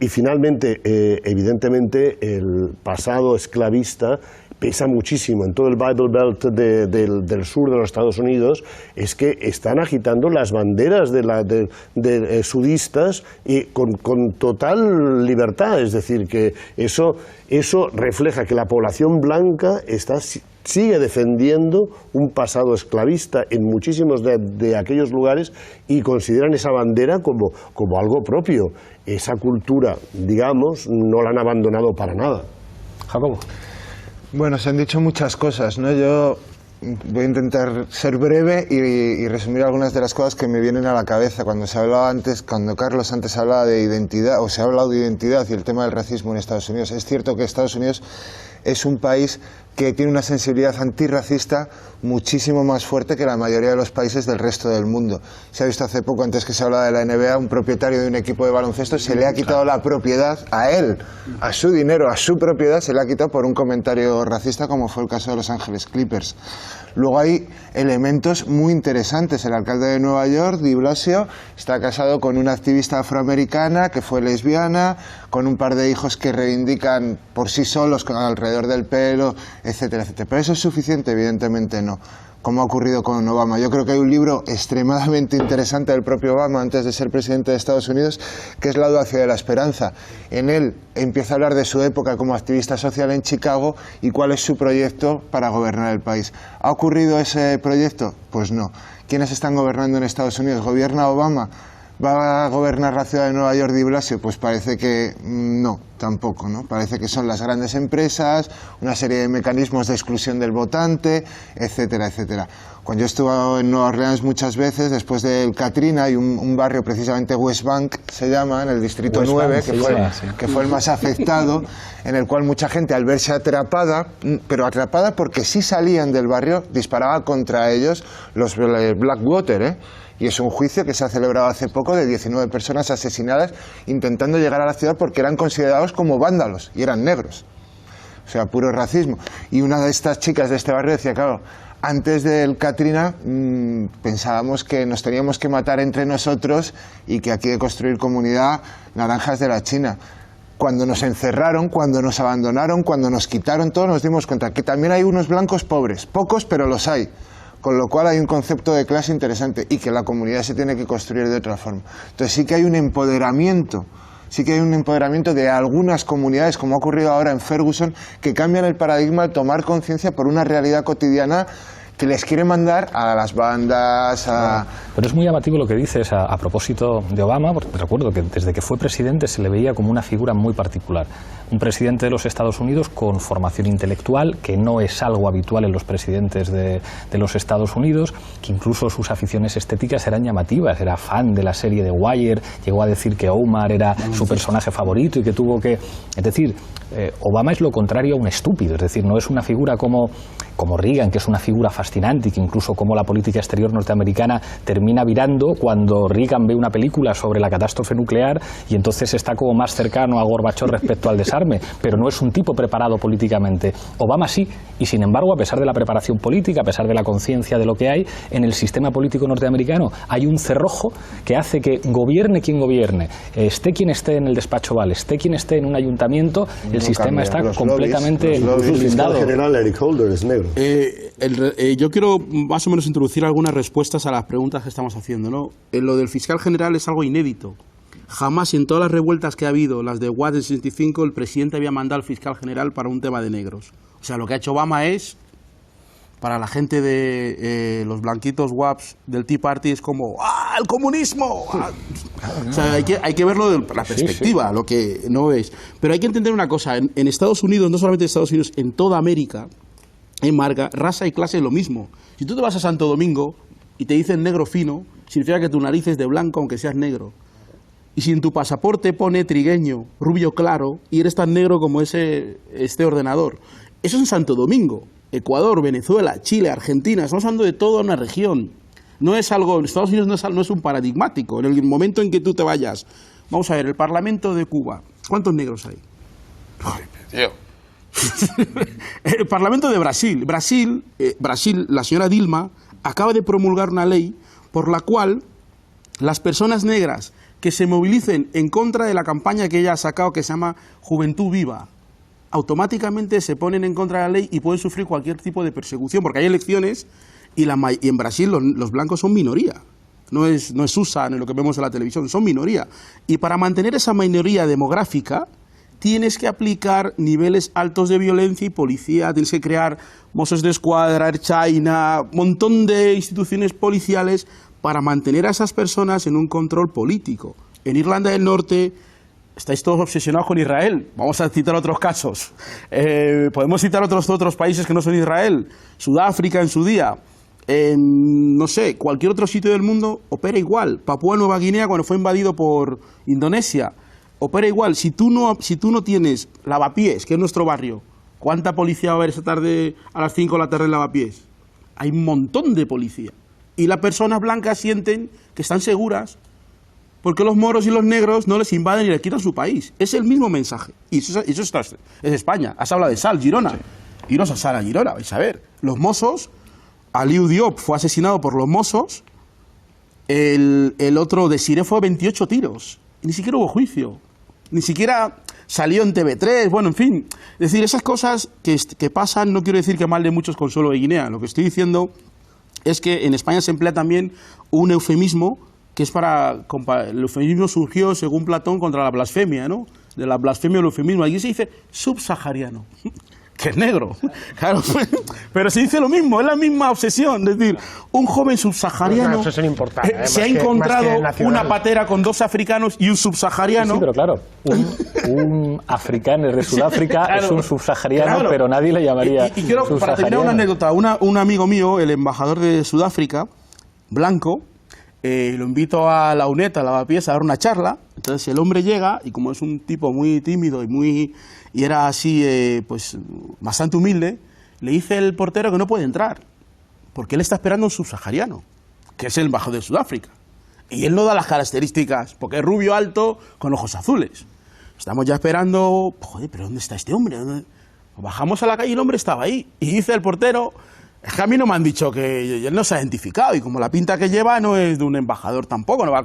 finalmente, evidentemente, el pasado esclavista pesa muchísimo en todo el Bible Belt del sur de los Estados Unidos, es que están agitando las banderas de sudistas y con total libertad. Es decir, que eso refleja que la población blanca sigue defendiendo un pasado esclavista en muchísimos de aquellos lugares y consideran esa bandera como algo propio. Esa cultura, digamos, no la han abandonado para nada. Jacobo. Bueno, se han dicho muchas cosas, ¿no? Yo voy a intentar ser breve y resumir algunas de las cosas que me vienen a la cabeza. Cuando Carlos antes hablaba de identidad, o se ha hablado de identidad y el tema del racismo en Estados Unidos, es cierto que Estados Unidos es un país que tiene una sensibilidad antirracista muchísimo más fuerte que la mayoría de los países del resto del mundo. Se ha visto hace poco, antes que se hablaba de la NBA, un propietario de un equipo de baloncesto se le ha quitado la propiedad a él, a su dinero, a su propiedad, se le ha quitado por un comentario racista, como fue el caso de Los Ángeles Clippers. Luego hay elementos muy interesantes. El alcalde de Nueva York, de Blasio, está casado con una activista afroamericana que fue lesbiana, con un par de hijos que reivindican por sí solos con alrededor del pelo, etcétera, etcétera. Pero eso es suficiente, evidentemente no, como ha ocurrido con Obama. Yo creo que hay un libro extremadamente interesante del propio Obama antes de ser presidente de Estados Unidos, que es La audacia de la esperanza. En él empieza a hablar de su época como activista social en Chicago y cuál es su proyecto para gobernar el país. ¿Ha ocurrido ese proyecto? Pues no. ¿Quiénes están gobernando en Estados Unidos? ¿Gobierna Obama? ¿Va a gobernar la ciudad de Nueva York de Blasio? Pues parece que no, tampoco, ¿no? Parece que son las grandes empresas, una serie de mecanismos de exclusión del votante, etcétera, etcétera. Cuando yo estuve en Nueva Orleans muchas veces, después del Katrina, hay un barrio, precisamente West Bank se llama, en el distrito 9, que fue el más afectado, en el cual mucha gente, al verse atrapada, pero atrapada porque sí salían del barrio, disparaba contra ellos los Blackwater, Y es un juicio que se ha celebrado hace poco de 19 personas asesinadas intentando llegar a la ciudad porque eran considerados como vándalos y eran negros. O sea, puro racismo. Y una de estas chicas de este barrio decía, claro, antes del Katrina pensábamos que nos teníamos que matar entre nosotros y que aquí de construir comunidad, naranjas de la China. Cuando nos encerraron, cuando nos abandonaron, cuando nos quitaron todo, nos dimos cuenta que también hay unos blancos pobres, pocos pero los hay. Con lo cual hay un concepto de clase interesante y que la comunidad se tiene que construir de otra forma. Entonces sí que hay un empoderamiento, de algunas comunidades, como ha ocurrido ahora en Ferguson, que cambian el paradigma al tomar conciencia por una realidad cotidiana que les quiere mandar a las bandas, a... Pero es muy llamativo lo que dices a propósito de Obama, porque recuerdo que desde que fue presidente se le veía como una figura muy particular. Un presidente de los Estados Unidos con formación intelectual, que no es algo habitual en los presidentes de los Estados Unidos, que incluso sus aficiones estéticas eran llamativas. Era fan de la serie de Wire, llegó a decir que Omar era su personaje favorito y que tuvo que... Es decir, Obama es lo contrario a un estúpido, es decir, no es una figura como Reagan, que es una figura fascinante y que incluso como la política exterior norteamericana termina virando cuando Reagan ve una película sobre la catástrofe nuclear y entonces está como más cercano a Gorbachov respecto al desarme, pero no es un tipo preparado políticamente. Obama sí, y sin embargo, a pesar de la preparación política, a pesar de la conciencia de lo que hay, en el sistema político norteamericano hay un cerrojo que hace que gobierne quien gobierne, esté quien esté en el despacho Oval, esté quien esté en un ayuntamiento, el sistema está completamente blindado. El general Eric Holder es negro. Yo quiero más o menos introducir algunas respuestas a las preguntas que estamos haciendo, ¿no? Lo del fiscal general es algo inédito. Jamás en todas las revueltas que ha habido, las de Watts del 65, el presidente había mandado al fiscal general para un tema de negros. O sea, lo que ha hecho Obama es, para la gente de los blanquitos WAPs del Tea Party, es como ¡ah, el comunismo! ¡Ah! O sea, hay que verlo de la perspectiva, lo que no es. Pero hay que entender una cosa, en Estados Unidos, no solamente en Estados Unidos, en toda América, en marca, raza y clase es lo mismo. Si tú te vas a Santo Domingo y te dicen negro fino, significa que tu nariz es de blanco aunque seas negro. Y si en tu pasaporte pone trigueño, rubio claro, y eres tan negro como este ordenador. Eso es en Santo Domingo, Ecuador, Venezuela, Chile, Argentina. Estamos hablando de toda una región. No es algo, en Estados Unidos no es un paradigmático. En el momento en que tú te vayas, vamos a ver, el Parlamento de Cuba, ¿cuántos negros hay? El Parlamento de Brasil. Brasil, la señora Dilma acaba de promulgar una ley por la cual las personas negras que se movilicen en contra de la campaña que ella ha sacado, que se llama Juventud Viva, automáticamente se ponen en contra de la ley y pueden sufrir cualquier tipo de persecución, porque hay elecciones y en Brasil los blancos son minoría. No es USA, no es lo que vemos en la televisión, son minoría. Y para mantener esa minoría demográfica tienes que aplicar niveles altos de violencia y policía, tienes que crear Mossos de Escuadra, Erchaina, un montón de instituciones policiales para mantener a esas personas en un control político. En Irlanda del Norte estáis todos obsesionados con Israel. Vamos a citar otros casos. Podemos citar otros países que no son Israel. Sudáfrica en su día. No sé, cualquier otro sitio del mundo opera igual. Papúa Nueva Guinea, cuando fue invadido por Indonesia, opera igual. Si tú no tienes Lavapiés, que es nuestro barrio, ¿cuánta policía va a haber esta tarde a las 5 de la tarde en Lavapiés? Hay un montón de policía. Y las personas blancas sienten que están seguras porque los moros y los negros no les invaden y les quitan su país. Es el mismo mensaje. Y eso es España. Has hablado de Sal, Girona. Sí. Iros a Sal, a Girona, vais a ver. Los Mossos, Aliou Diop fue asesinado por los Mossos, el otro de Siré fue 28 tiros. Y ni siquiera hubo juicio. Ni siquiera salió en TV3, bueno, en fin. Es decir, esas cosas que pasan, no quiero decir que mal de muchos Consuelo de Guinea. Lo que estoy diciendo es que en España se emplea también un eufemismo que es el eufemismo surgió, según Platón, contra la blasfemia, ¿no? De la blasfemia el eufemismo. Aquí se dice subsahariano, que es negro, claro, pero se dice lo mismo, es la misma obsesión. Es decir, un joven subsahariano se ha encontrado una patera con 2 africanos y un subsahariano. Sí, pero claro, un africano de Sudáfrica claro, es un subsahariano, claro, pero nadie le llamaría y quiero, para terminar una anécdota, un amigo mío, el embajador de Sudáfrica, blanco, lo invito a la UNED, a Lavapiés, a dar una charla. Entonces el hombre llega y como es un tipo muy tímido y era así, pues bastante humilde, le dice el portero que no puede entrar porque él está esperando a un subsahariano, que es el embajador de Sudáfrica. Y él no da las características, porque es rubio, alto, con ojos azules. Estamos ya esperando, joder, pero ¿dónde está este hombre? Bajamos a la calle y el hombre estaba ahí. Y dice el portero, es que a mí no me han dicho que él no se ha identificado, y como la pinta que lleva no es de un embajador tampoco, no va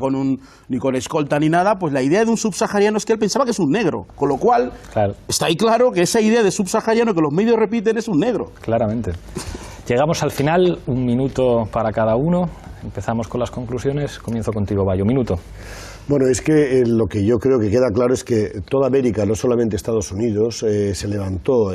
ni con escolta ni nada, pues la idea de un subsahariano es que él pensaba que es un negro, con lo cual claro, está ahí claro que esa idea de subsahariano que los medios repiten es un negro. Claramente. Llegamos al final, 1 minuto para cada uno. Empezamos con las conclusiones. Comienzo contigo, Bayo. Minuto. Bueno, es que lo que yo creo que queda claro es que toda América, no solamente Estados Unidos, se levantó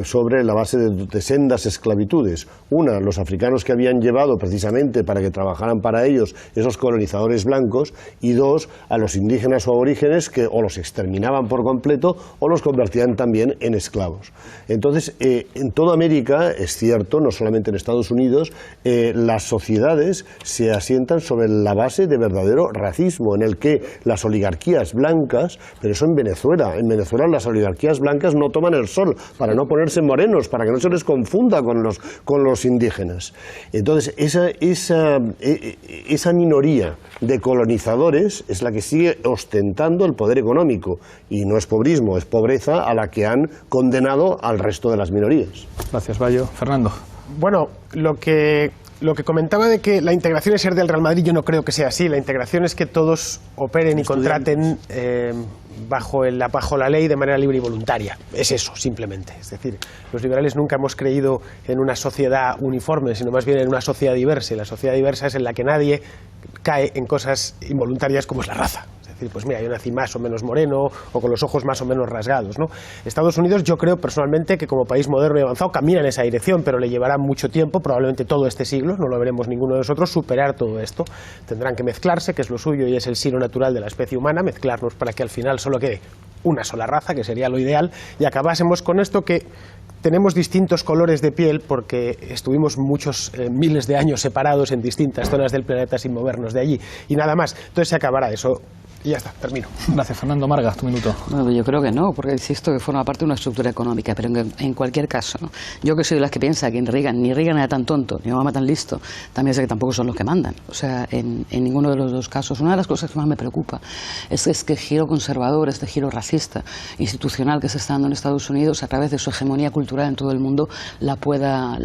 sobre la base de sendas esclavitudes. Una, los africanos que habían llevado precisamente para que trabajaran para ellos esos colonizadores blancos, y 2, a los indígenas o aborígenes que o los exterminaban por completo o los convertían también en esclavos. Entonces, en toda América, es cierto, no solamente en Estados Unidos, las sociedades se asientan sobre la base de verdadero racismo, en el que las oligarquías blancas, pero eso en Venezuela las oligarquías blancas no toman el sol para no ponerse morenos, para que no se les confunda con los indígenas. Entonces esa minoría de colonizadores es la que sigue ostentando el poder económico, y no es pobrismo, es pobreza a la que han condenado al resto de las minorías. Gracias, Bayo. Fernando. Bueno, lo que comentaba de que la integración es ser del Real Madrid, yo no creo que sea así. La integración es que todos operen y contraten bajo la ley de manera libre y voluntaria. Es eso, simplemente. Es decir, los liberales nunca hemos creído en una sociedad uniforme, sino más bien en una sociedad diversa. Y la sociedad diversa es en la que nadie cae en cosas involuntarias como es la raza. Es decir, pues mira, yo nací más o menos moreno o con los ojos más o menos rasgados, ¿no? Estados Unidos, yo creo personalmente que como país moderno y avanzado camina en esa dirección, pero le llevará mucho tiempo, probablemente todo este siglo, no lo veremos ninguno de nosotros, superar todo esto. Tendrán que mezclarse, que es lo suyo y es el sino natural de la especie humana, mezclarnos para que al final solo quede una sola raza, que sería lo ideal, y acabásemos con esto que tenemos distintos colores de piel porque estuvimos muchos miles de años separados en distintas zonas del planeta sin movernos de allí, y nada más. Entonces se acabará eso. Y ya está, termino. Gracias, Fernando. Marga, tu minuto. Bueno, yo creo que no, porque insisto que forma parte de una estructura económica, pero en cualquier caso, ¿no? Yo que soy de las que piensa que ni Reagan era tan tonto, ni Obama tan listo, también sé que tampoco son los que mandan. O sea, en ninguno de los dos casos. Una de las cosas que más me preocupa es que el giro conservador, este giro racista, institucional que se está dando en Estados Unidos, a través de su hegemonía cultural en todo el mundo, la pueda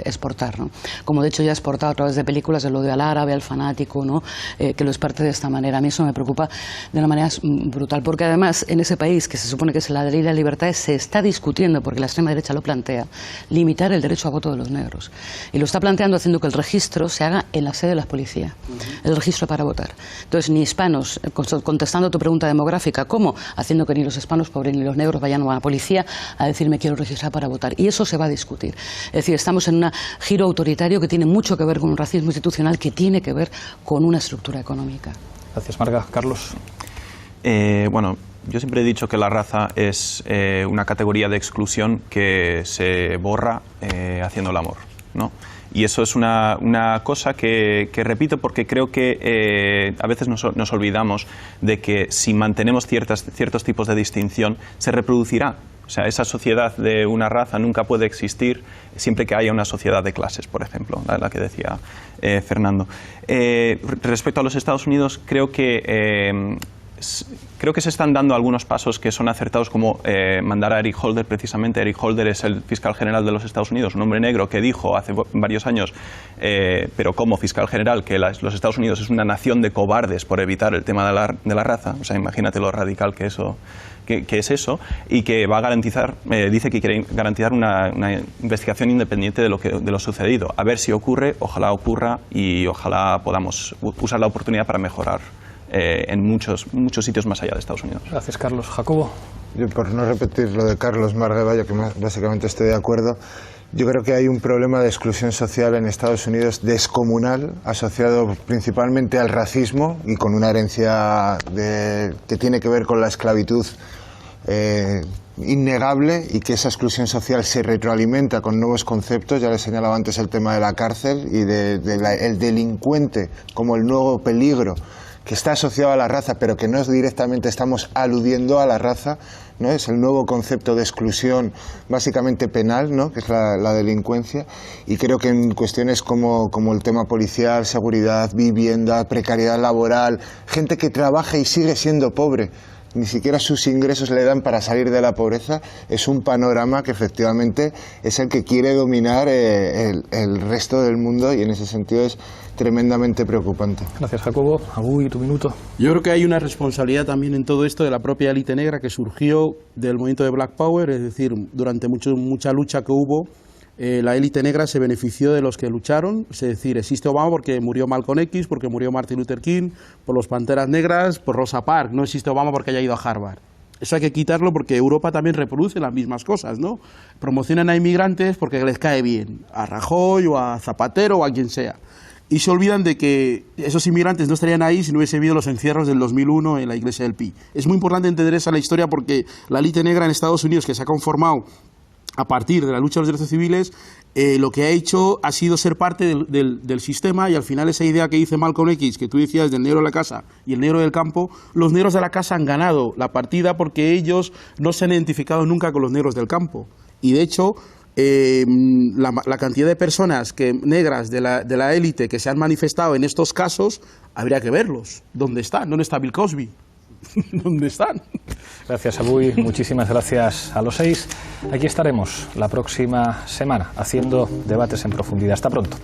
exportar, ¿no? Como de hecho ya ha exportado a través de películas el odio al árabe, al fanático, ¿no? Que lo exparte de esta manera. A mí eso me preocupa preocupa de una manera brutal, porque además en ese país, que se supone que es la ley de las libertades, se está discutiendo, porque la extrema derecha lo plantea, limitar el derecho a voto de los negros. Y lo está planteando haciendo que el registro se haga en la sede de la policía, el registro para votar. Entonces, ni hispanos, contestando tu pregunta demográfica, ¿cómo? Haciendo que ni los hispanos pobres ni los negros vayan a la policía a decirme quiero registrar para votar. Y eso se va a discutir. Es decir, estamos en un giro autoritario que tiene mucho que ver con un racismo institucional que tiene que ver con una estructura económica. Gracias, Marga. Carlos. Bueno, yo siempre he dicho que la raza es una categoría de exclusión que se borra haciendo el amor, ¿no? Y eso es una cosa que repito porque creo que a veces nos olvidamos de que si mantenemos ciertos tipos de distinción, se reproducirá. O sea, esa sociedad de una raza nunca puede existir siempre que haya una sociedad de clases, por ejemplo, la que decía Fernando. Respecto a los Estados Unidos, creo que se están dando algunos pasos que son acertados, como mandar a Eric Holder, precisamente. Eric Holder es el fiscal general de los Estados Unidos, un hombre negro que dijo hace varios años, pero como fiscal general, que los Estados Unidos es una nación de cobardes por evitar el tema de la raza. O sea, imagínate lo radical que es eso, y que va a garantizar, dice que quiere garantizar una investigación independiente de lo sucedido. A ver si ocurre, ojalá ocurra y ojalá podamos usar la oportunidad para mejorar en muchos sitios más allá de Estados Unidos. Gracias, Carlos. Jacobo. Yo, por no repetir lo de Carlos Margallo, que básicamente estoy de acuerdo, yo creo que hay un problema de exclusión social en Estados Unidos descomunal, asociado principalmente al racismo y con una herencia que tiene que ver con la esclavitud innegable, y que esa exclusión social se retroalimenta con nuevos conceptos. Ya les señalaba antes el tema de la cárcel y el delincuente como el nuevo peligro que está asociado a la raza, pero que no directamente estamos aludiendo a la raza, ¿no? Es el nuevo concepto de exclusión básicamente penal, ¿no? Que es la delincuencia, y creo que en cuestiones como el tema policial, seguridad, vivienda, precariedad laboral, gente que trabaja y sigue siendo pobre, ni siquiera sus ingresos le dan para salir de la pobreza, es un panorama que efectivamente es el que quiere dominar el resto del mundo, y en ese sentido es tremendamente preocupante. Gracias, Jacobo. Abuy, tu minuto. Yo creo que hay una responsabilidad también en todo esto de la propia élite negra que surgió del movimiento de Black Power, es decir, durante mucha lucha que hubo, la élite negra se benefició de los que lucharon. Es decir, existe Obama porque murió Malcolm X, porque murió Martin Luther King, por los Panteras Negras, por Rosa Parks. No existe Obama porque haya ido a Harvard. Eso hay que quitarlo, porque Europa también reproduce las mismas cosas, ¿no? Promocionan a inmigrantes porque les cae bien, a Rajoy o a Zapatero o a quien sea. Y se olvidan de que esos inmigrantes no estarían ahí si no hubiese habido los encierros del 2001 en la iglesia del Pi. Es muy importante entender esa la historia, porque la élite negra en Estados Unidos, que se ha conformado a partir de la lucha de los derechos civiles, lo que ha hecho ha sido ser parte del sistema, y al final esa idea que dice Malcolm X, que tú decías del negro de la casa y el negro del campo, los negros de la casa han ganado la partida porque ellos no se han identificado nunca con los negros del campo. Y de hecho, la cantidad de personas negras de la élite que se han manifestado en estos casos, habría que verlos. ¿Dónde están? ¿Dónde está Bill Cosby? ¿Dónde están? Gracias, Abuy. Muchísimas gracias a los 6. Aquí estaremos la próxima semana haciendo debates en profundidad. Hasta pronto.